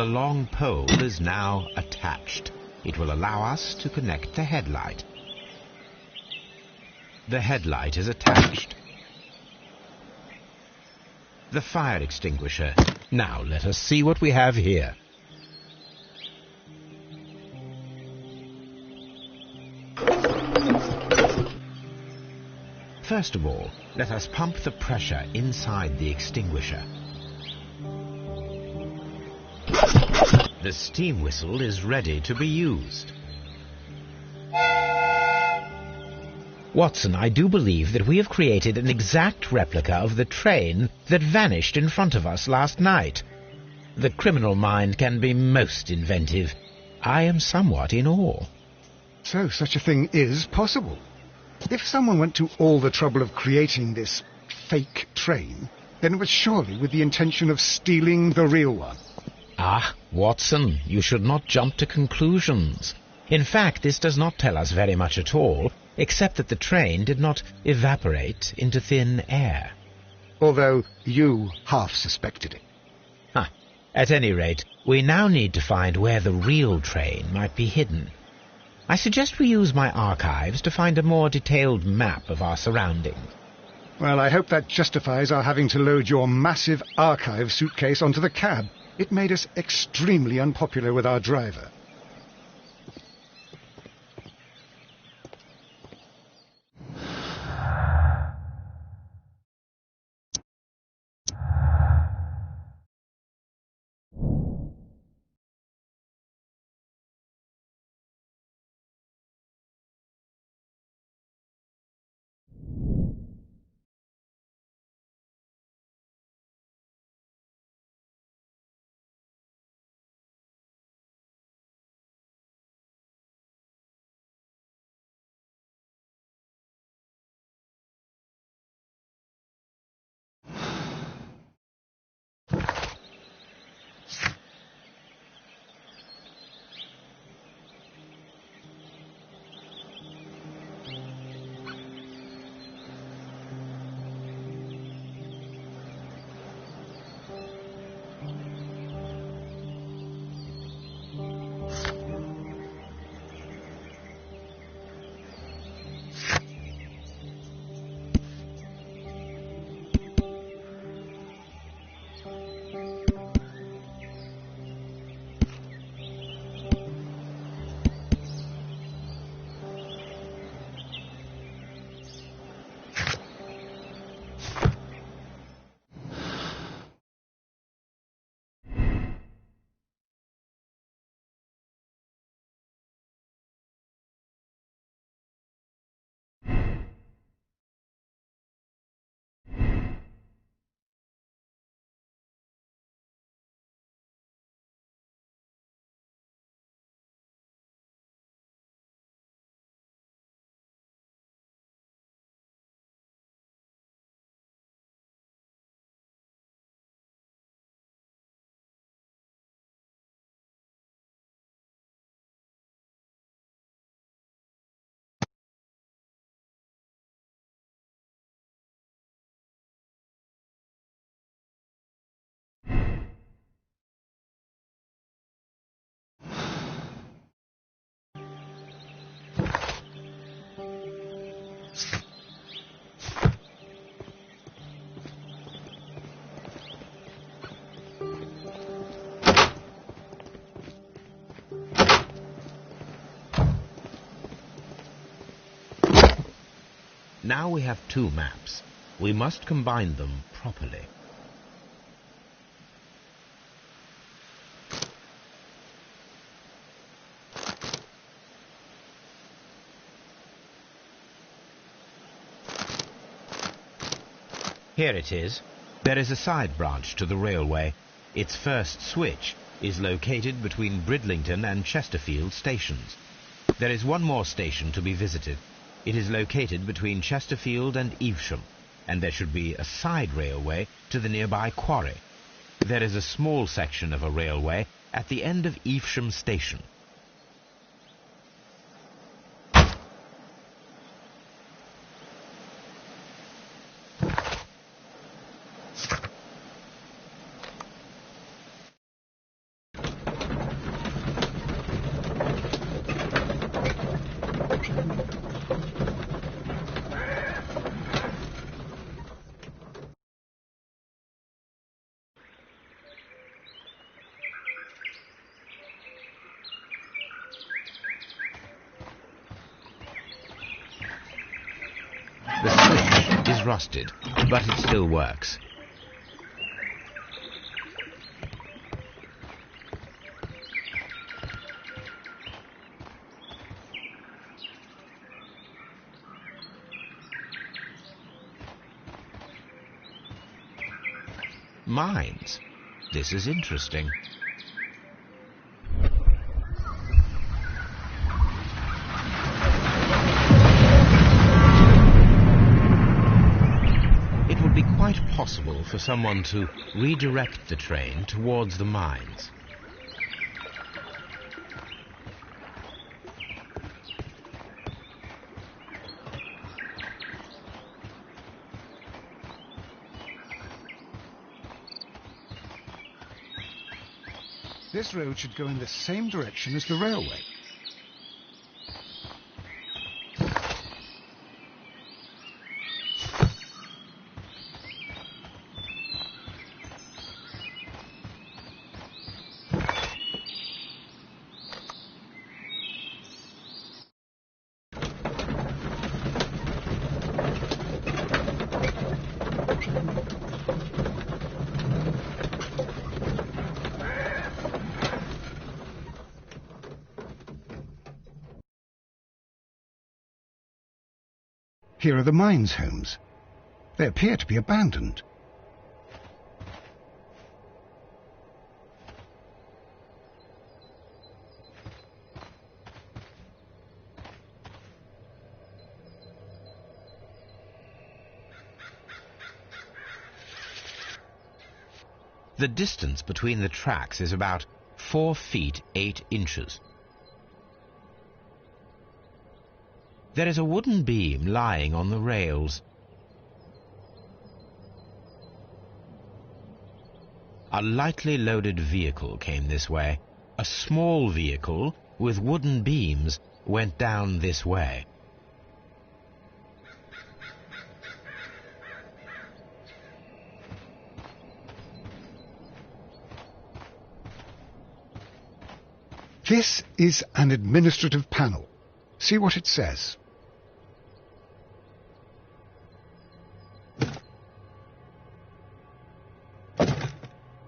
The long pole is now attached. It will allow us to connect the headlight. The headlight is attached. The fire extinguisher. Now let us see what we have here. First of all, let us pump the pressure inside the extinguisher. The steam whistle is ready to be used. Watson, I do believe that we have created an exact replica of the train that vanished in front of us last night. The criminal mind can be most inventive. I am somewhat in awe. So such a thing is possible. If someone went to all the trouble of creating this fake train, then it was surely with the intention of stealing the real one. Ah, Watson, you should not jump to conclusions. In fact, this does not tell us very much at all, except that the train did not evaporate into thin air. Although you half suspected it. At any rate, we now need to find where the real train might be hidden. I suggest we use my archives to find a more detailed map of our surroundings. Well, I hope that justifies our having to load your massive archive suitcase onto the cab. It made us extremely unpopular with our driver. Now we have two maps. We must combine them properly. Here it is. There is a side branch to the railway. Its first switch is located between Bridlington and Chesterfield stations. There is one more station to be visited. It is located between Chesterfield and Evesham, and there should be a side railway to the nearby quarry. There is a small section of a railway at the end of Evesham station. The switch is rusted, but it still works. Mines. This is interesting. It would be quite possible for someone to redirect the train towards the mines. This road should go in the same direction as the railway. Here are the mines homes. They appear to be abandoned. The distance between the tracks is about 4 feet 8 inches. There is a wooden beam lying on the rails. A lightly loaded vehicle came this way. A small vehicle with wooden beams went down this way. This is an administrative panel. See what it says.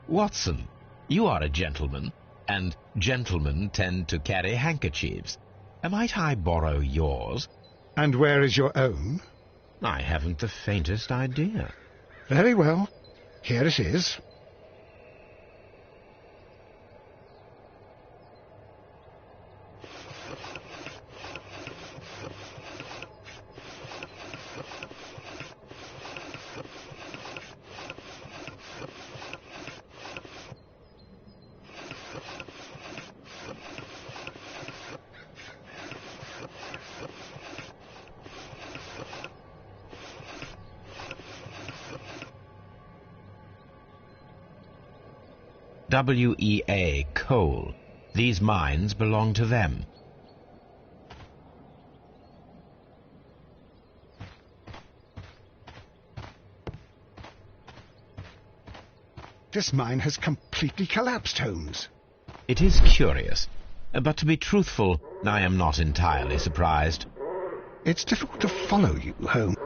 Watson, you are a gentleman, and gentlemen tend to carry handkerchiefs. Might I borrow yours? And where is your own? I haven't the faintest idea. Very well. Here it is. WEA Coal. These mines belong to them. This mine has completely collapsed, Holmes. It is curious, but to be truthful, I am not entirely surprised. It's difficult to follow you, Holmes.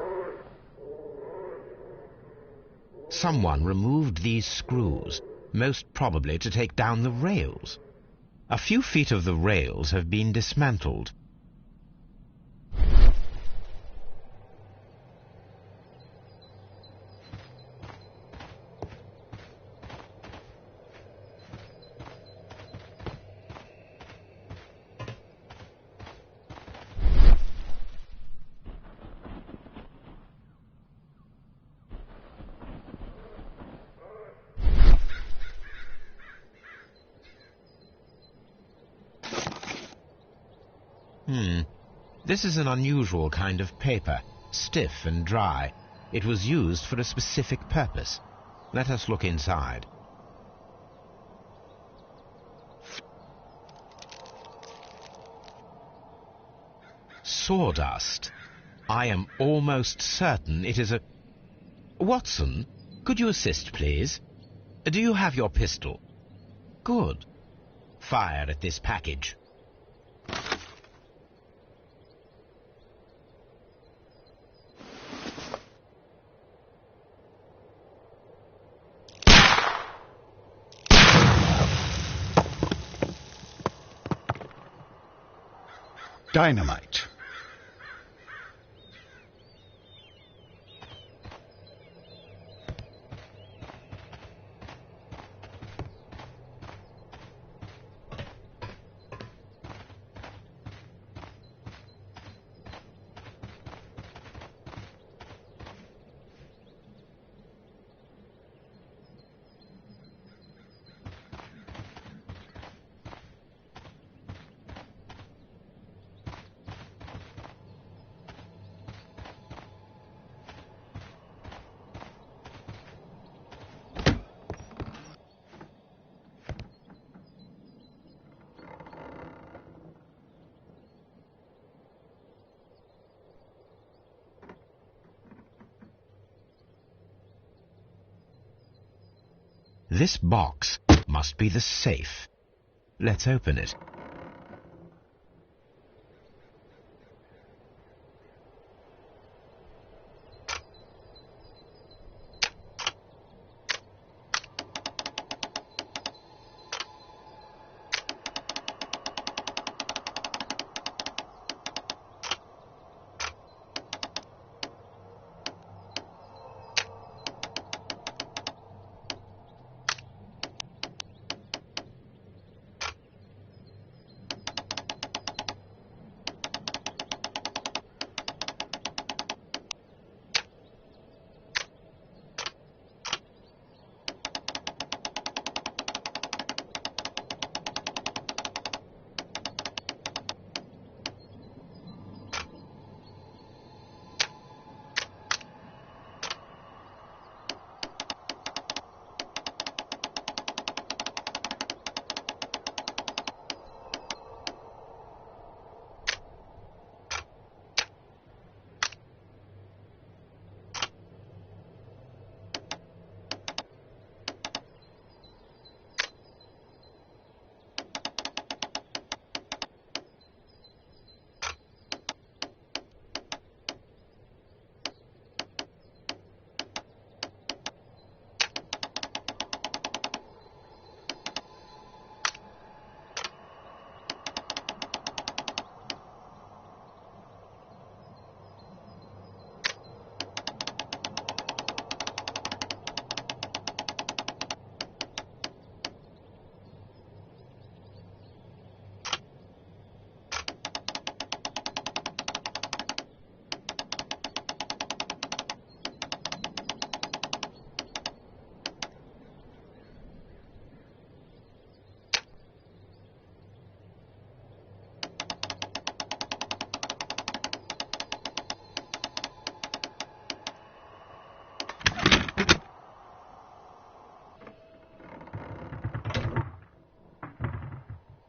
Someone removed these screws, most probably to take down the rails. A few feet of the rails have been dismantled. This is an unusual kind of paper, stiff and dry. It was used for a specific purpose. Let us look inside. Sawdust. I am almost certain it is a... Watson, could you assist, please? Do you have your pistol? Good. Fire at this package. dynamite. This box must be the safe. Let's open it.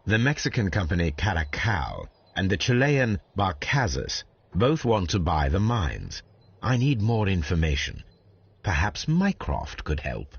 The Mexican company Caracal and the Chilean Barcazas both want to buy the mines. I need more information. Perhaps Mycroft could help.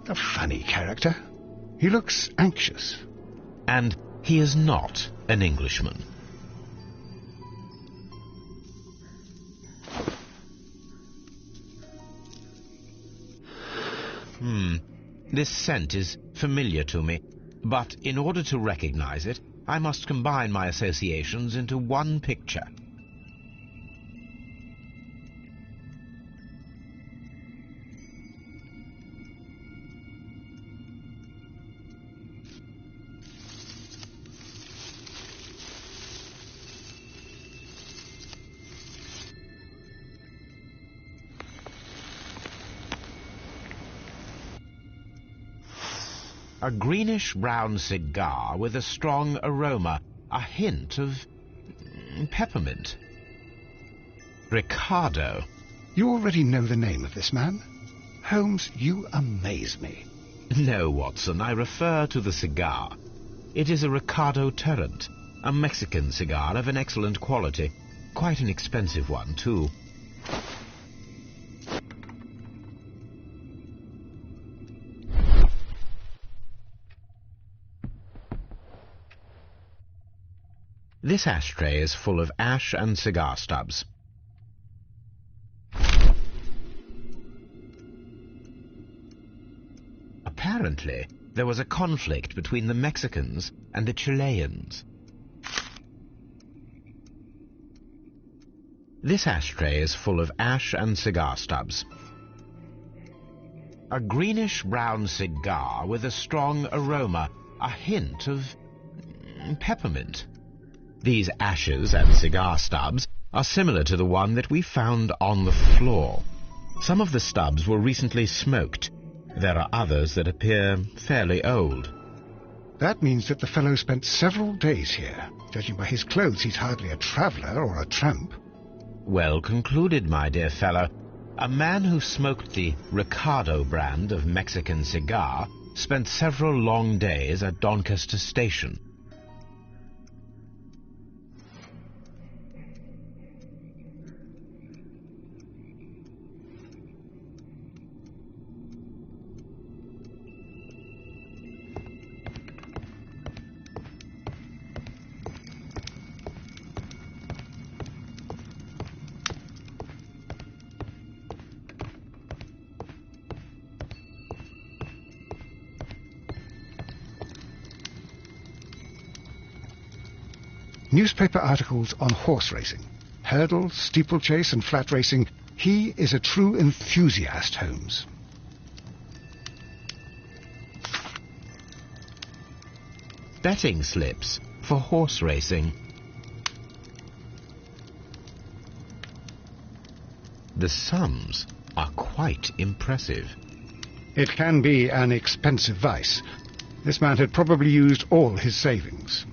A funny character. He looks anxious. And he is not an Englishman. This scent is familiar to me, but in order to recognize it, I must combine my associations into one picture. A greenish-brown cigar with a strong aroma, a hint of peppermint. Ricardo. You already know the name of this man? Holmes, you amaze me. No, Watson, I refer to the cigar. It is a Ricardo Tarrant, a Mexican cigar of an excellent quality. Quite an expensive one, too. This ashtray is full of ash and cigar stubs. Apparently, there was a conflict between the Mexicans and the Chileans. This ashtray is full of ash and cigar stubs. A greenish-brown cigar with a strong aroma, a hint of peppermint. These ashes and cigar stubs are similar to the one that we found on the floor. Some of the stubs were recently smoked. There are others that appear fairly old. That means that the fellow spent several days here. Judging by his clothes, he's hardly a traveller or a tramp. Well concluded, my dear fellow. A man who smoked the Ricardo brand of Mexican cigar spent several long days at Doncaster Station. Newspaper articles on horse racing, hurdle, steeplechase and flat racing. He is a true enthusiast, Holmes. Betting slips for horse racing. The sums are quite impressive. It can be an expensive vice. This man had probably used all his savings.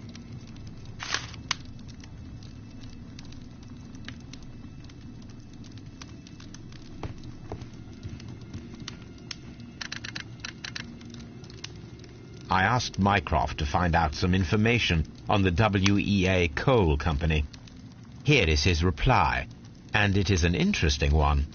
I asked Mycroft to find out some information on the WEA Coal Company. Here is his reply, and it is an interesting one.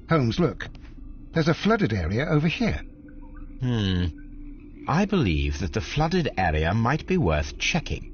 Holmes, look. There's a flooded area over here. I believe that the flooded area might be worth checking.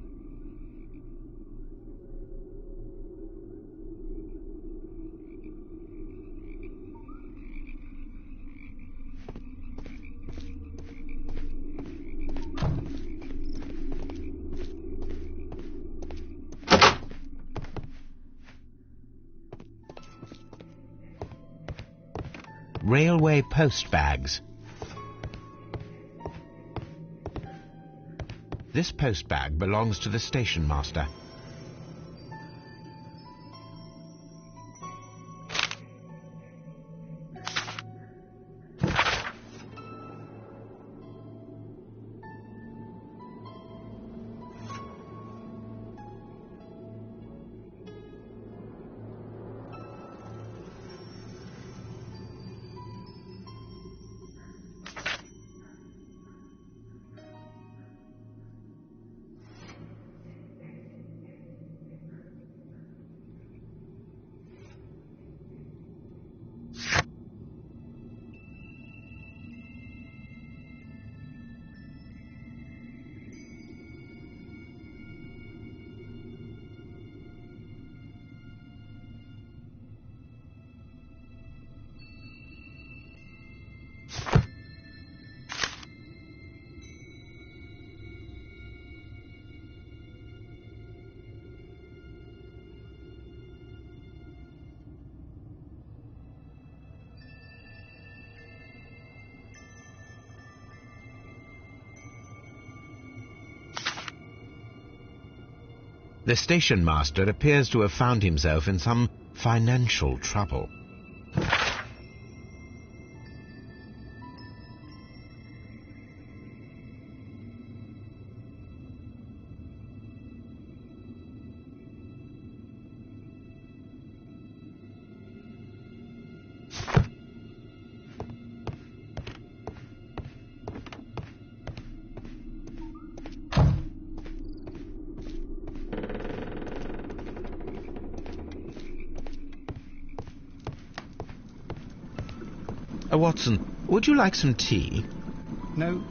railway post bags. This post bag belongs to the station master. The station master appears to have found himself in some financial trouble. Watson, would you like some tea? No.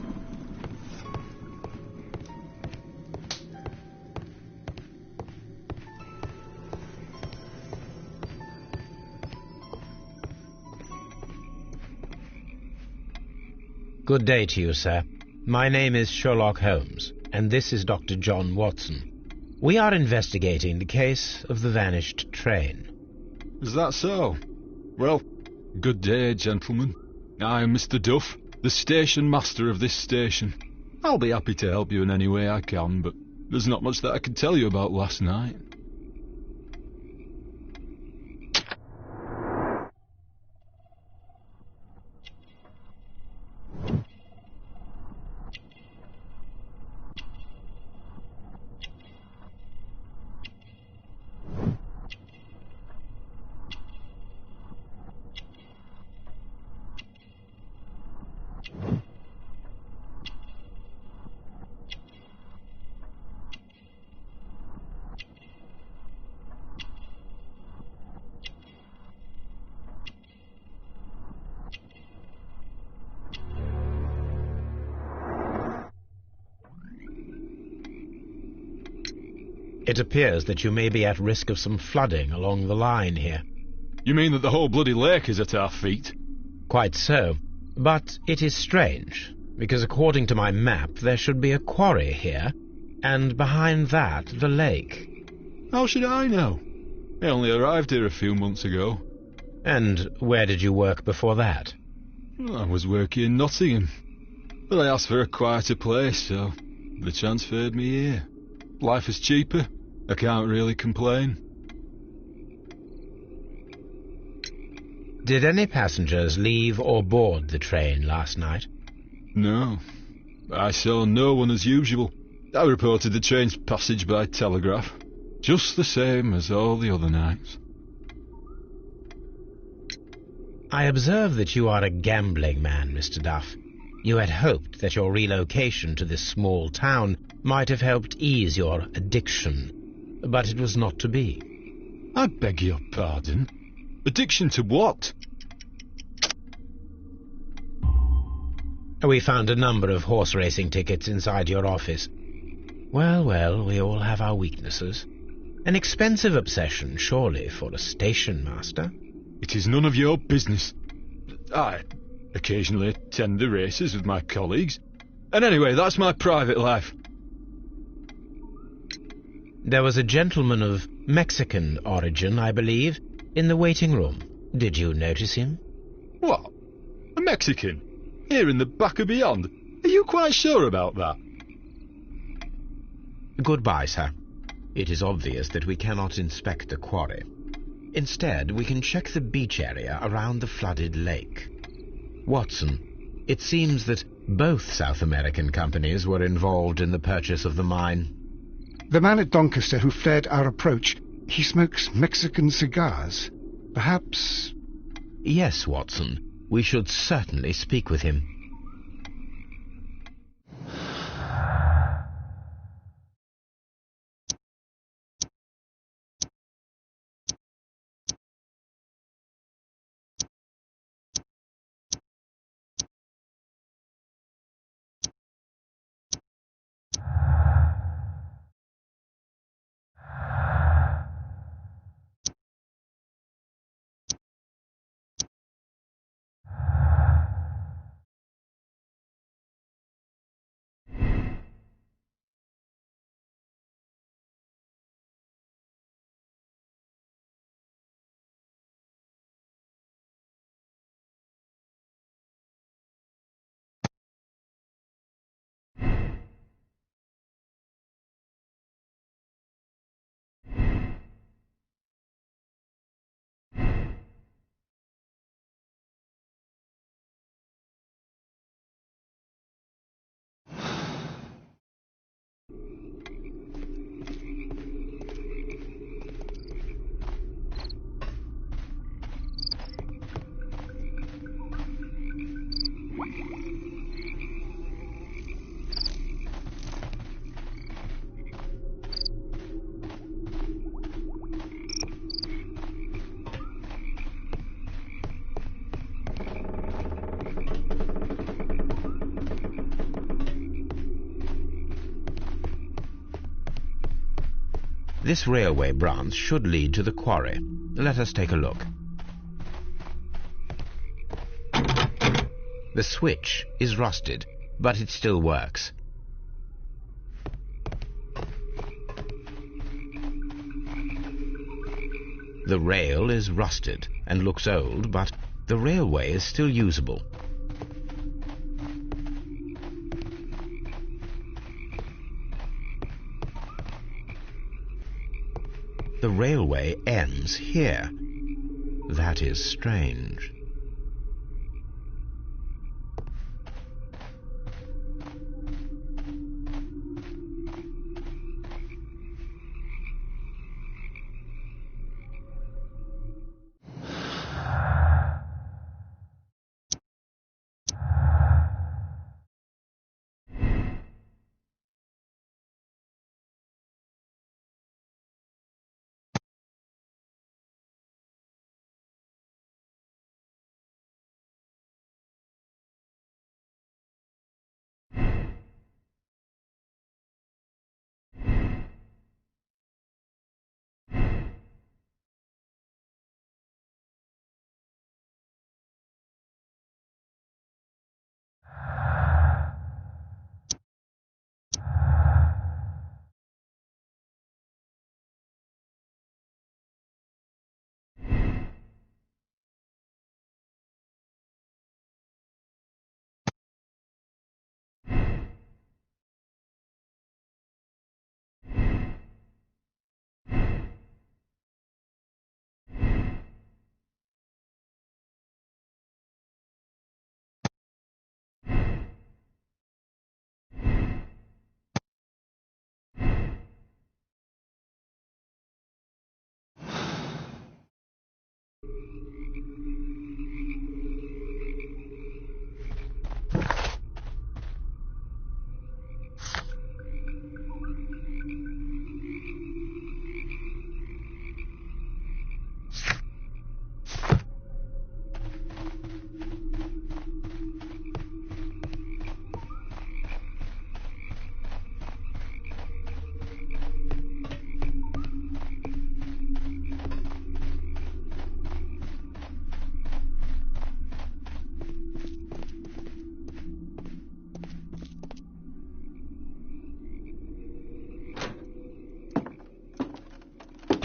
Good day to you, sir. My name is Sherlock Holmes, and this is Dr. John Watson. We are investigating the case of the vanished train. Is that so? Well, good day, gentlemen. I am Mr. Duff, the station master of this station. I'll be happy to help you in any way I can, but there's not much that I can tell you about last night. It appears that you may be at risk of some flooding along the line here. You mean that the whole bloody lake is at our feet? Quite so. But it is strange, because according to my map there should be a quarry here, and behind that the lake. How should I know? I only arrived here a few months ago. And where did you work before that? I was working in Nottingham, but I asked for a quieter place, so they transferred me here. Life is cheaper. I can't really complain. Did any passengers leave or board the train last night? No. I saw no one as usual. I reported the train's passage by telegraph, just the same as all the other nights. I observe that you are a gambling man, Mr. Duff. You had hoped that your relocation to this small town might have helped ease your addiction, but it was not to be. I beg your pardon? Addiction to what? We found a number of horse racing tickets inside your office. Well, we all have our weaknesses. An expensive obsession, surely, for a station master. It is none of your business. I occasionally attend the races with my colleagues. And anyway, that's my private life. There was a gentleman of Mexican origin, I believe, in the waiting room. Did you notice him? What? Mexican? Here in the back of beyond? Are you quite sure about that? Goodbye, sir. It is obvious that we cannot inspect the quarry. Instead, we can check the beach area around the flooded lake. Watson, it seems that both South American companies were involved in the purchase of the mine. The man at Doncaster who fled our approach, he smokes Mexican cigars. Perhaps... Yes, Watson. We should certainly speak with him. This railway branch should lead to the quarry. Let us take a look. The switch is rusted, but it still works. The rail is rusted and looks old, but the railway is still usable. The railway ends here. That is strange.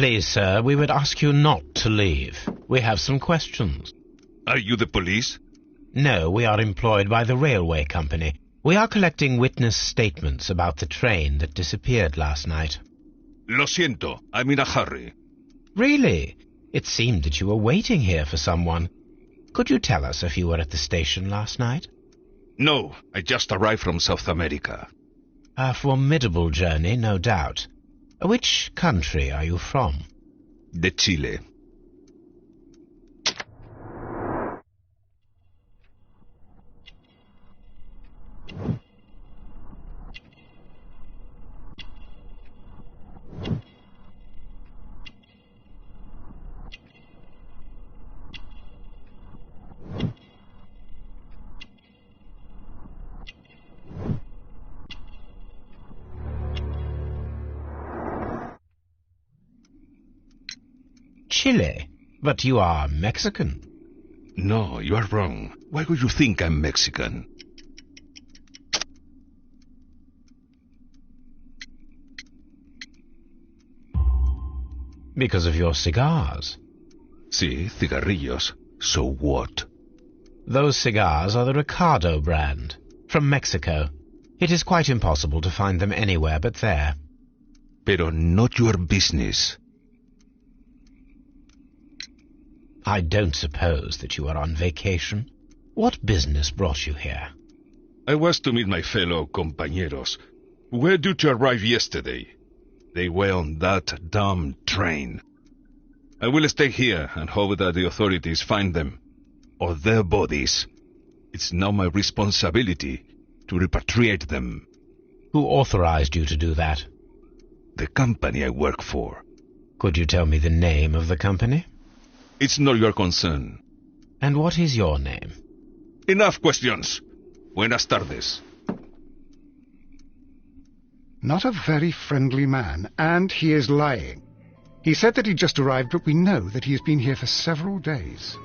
Please, sir, we would ask you not to leave. We have some questions. Are you the police? No, we are employed by the railway company. We are collecting witness statements about the train that disappeared last night. Lo siento, I'm in a hurry. Really? It seemed that you were waiting here for someone. Could you tell us if you were at the station last night? No, I just arrived from South America. A formidable journey, no doubt. Which country are you from? De Chile. Chile? But you are Mexican. No, you are wrong. Why would you think I'm Mexican? Because of your cigars. Sí, cigarrillos. So what? Those cigars are the Ricardo brand, from Mexico. It is quite impossible to find them anywhere but there. Pero not your business. I don't suppose that you are on vacation. What business brought you here? I was to meet my fellow compañeros, who were due to arrive yesterday. They were on that damn train. I will stay here and hope that the authorities find them, or their bodies. It's now my responsibility to repatriate them. Who authorized you to do that? The company I work for. Could you tell me the name of the company? It's not your concern. And what is your name? Enough questions. Buenas tardes. Not a very friendly man, and he is lying. He said that he just arrived, but we know that he has been here for several days.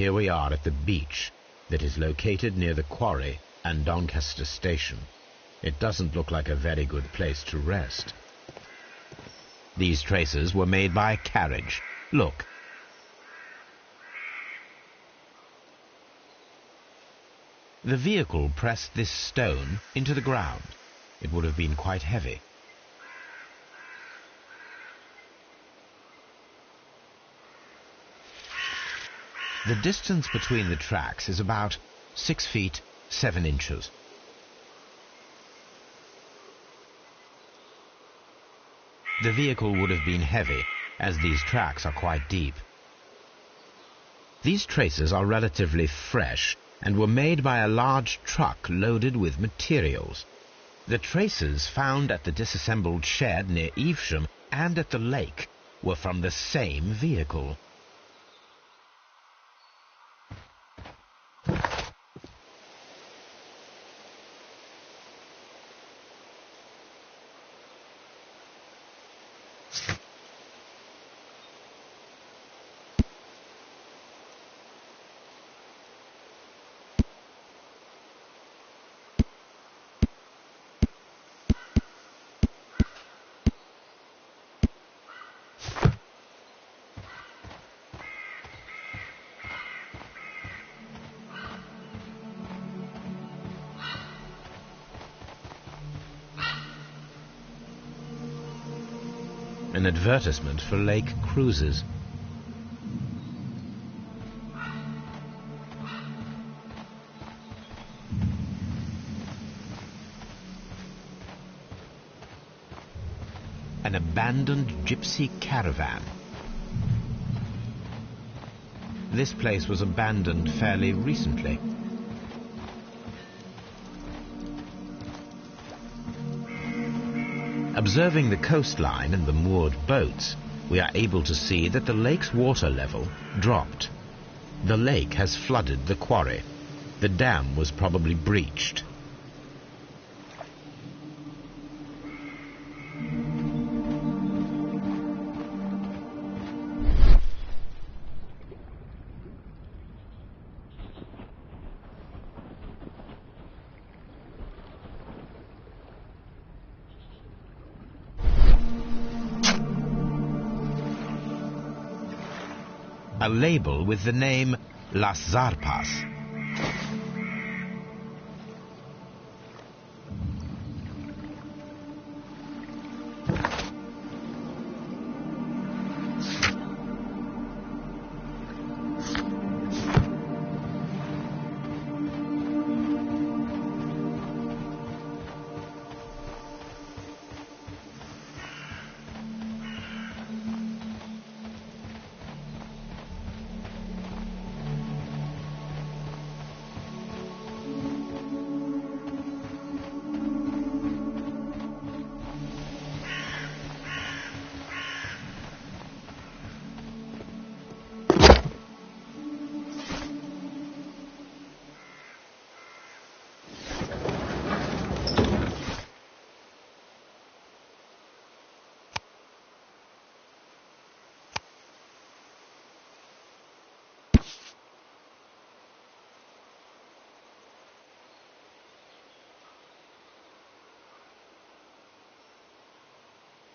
Here we are at the beach that is located near the quarry and Doncaster Station. It doesn't look like a very good place to rest. These traces were made by a carriage. Look. The vehicle pressed this stone into the ground. It would have been quite heavy. The distance between the tracks is about 6 feet 7 inches. The vehicle would have been heavy, as these tracks are quite deep. These traces are relatively fresh and were made by a large truck loaded with materials. The traces found at the disassembled shed near Evesham and at the lake were from the same vehicle. an advertisement for lake cruises. An abandoned gypsy caravan. This place was abandoned fairly recently. Observing the coastline and the moored boats, we are able to see that the lake's water level dropped. The lake has flooded the quarry. The dam was probably breached. A label with the name Las Zarpas.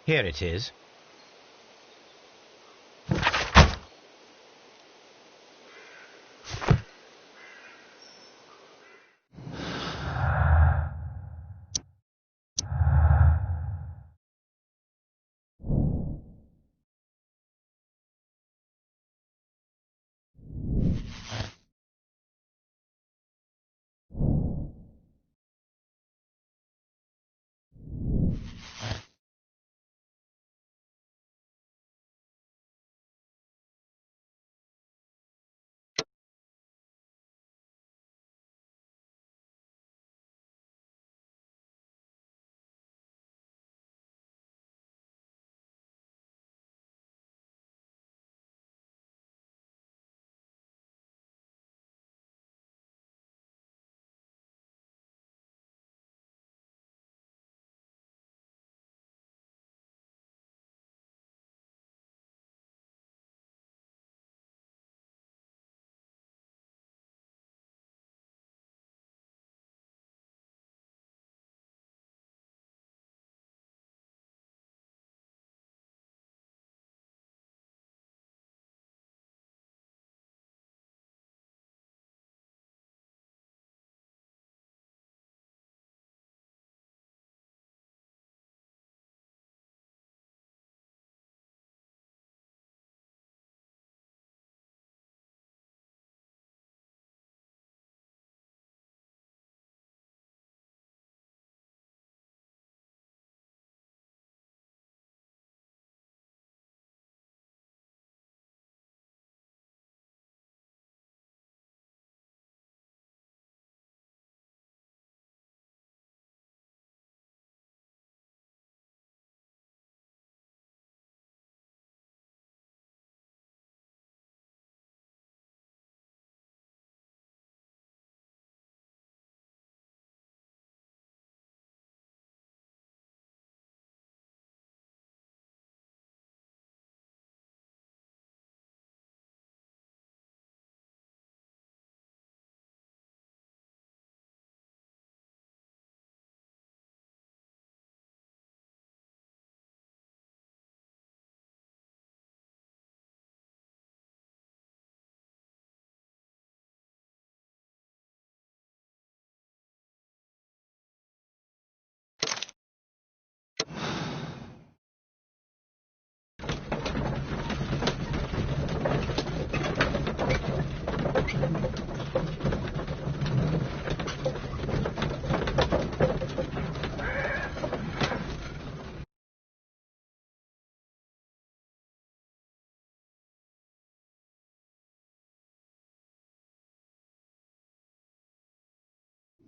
Here it is.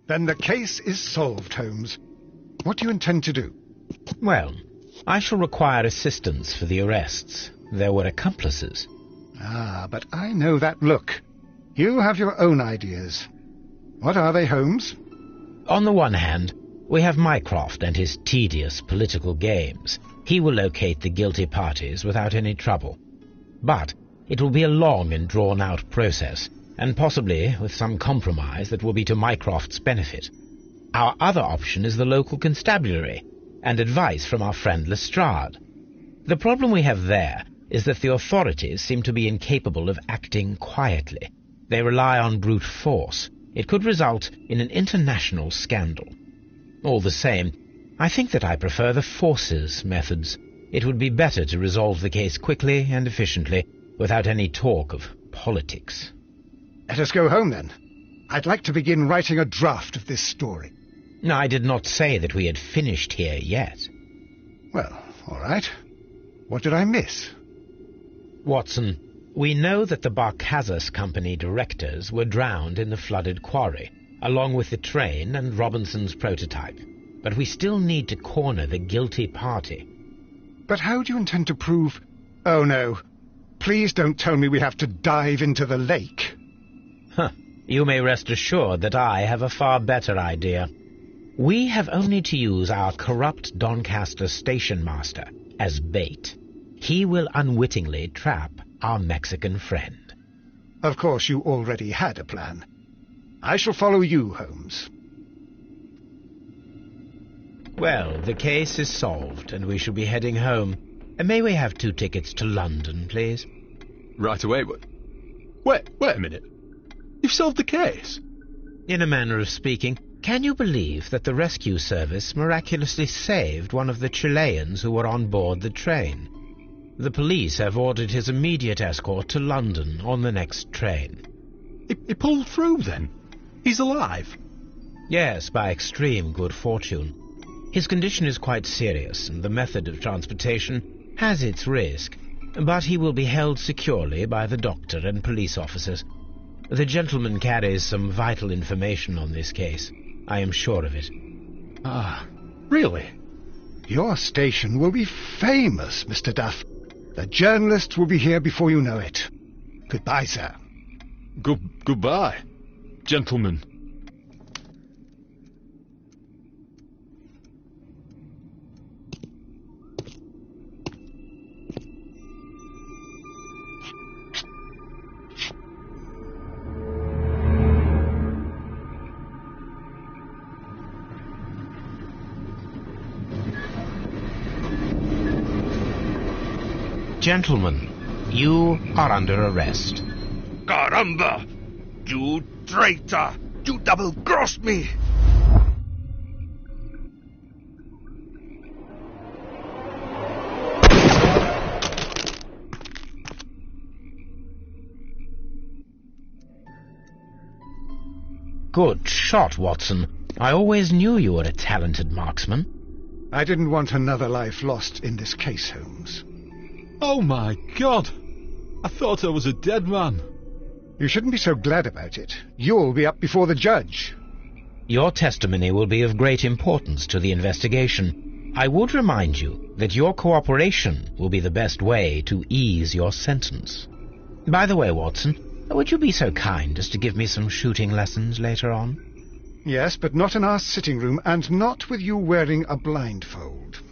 Then the case is solved, Holmes. What do you intend to do? Well, I shall require assistance for the arrests. There were accomplices. Ah, but I know that look. You have your own ideas. What are they, Holmes? On the one hand, we have Mycroft and his tedious political games. He will locate the guilty parties without any trouble. But it will be a long and drawn-out process, and possibly with some compromise that will be to Mycroft's benefit. Our other option is the local constabulary, and advice from our friend Lestrade. The problem we have there is that the authorities seem to be incapable of acting quietly. They rely on brute force. It could result in an international scandal. All the same, I think that I prefer the forces methods. It would be better to resolve the case quickly and efficiently, without any talk of politics. Let us go home, then. I'd like to begin writing a draft of this story. No, I did not say that we had finished here yet. Well, all right. What did I miss? Watson, we know that the Barkazas Company directors were drowned in the flooded quarry, along with the train and Robinson's prototype. But we still need to corner the guilty party. But how do you intend to prove... Oh, no. Please don't tell me we have to dive into the lake. Huh. You may rest assured that I have a far better idea. We have only to use our corrupt Doncaster station master as bait. He will unwittingly trap our Mexican friend. Of course, you already had a plan. I shall follow you, Holmes. Well, the case is solved, and we shall be heading home. May we have 2 tickets to London, please? Right away, but... Wait a minute. You've solved the case? In a manner of speaking. Can you believe that the rescue service miraculously saved one of the Chileans who were on board the train? The police have ordered his immediate escort to London on the next train. He pulled through, then? He's alive? Yes, by extreme good fortune. His condition is quite serious, and the method of transportation has its risk, but he will be held securely by the doctor and police officers. The gentleman carries some vital information on this case. I am sure of it. Ah, really? Your station will be famous, Mr. Duff. The journalists will be here before you know it. Goodbye, sir. Goodbye, gentlemen. Gentlemen, you are under arrest. Caramba! You traitor! You double-crossed me! Good shot, Watson. I always knew you were a talented marksman. I didn't want another life lost in this case, Holmes. Oh, my God! I thought I was a dead man. You shouldn't be so glad about it. You'll be up before the judge. Your testimony will be of great importance to the investigation. I would remind you that your cooperation will be the best way to ease your sentence. By the way, Watson, would you be so kind as to give me some shooting lessons later on? Yes, but not in our sitting room, and not with you wearing a blindfold.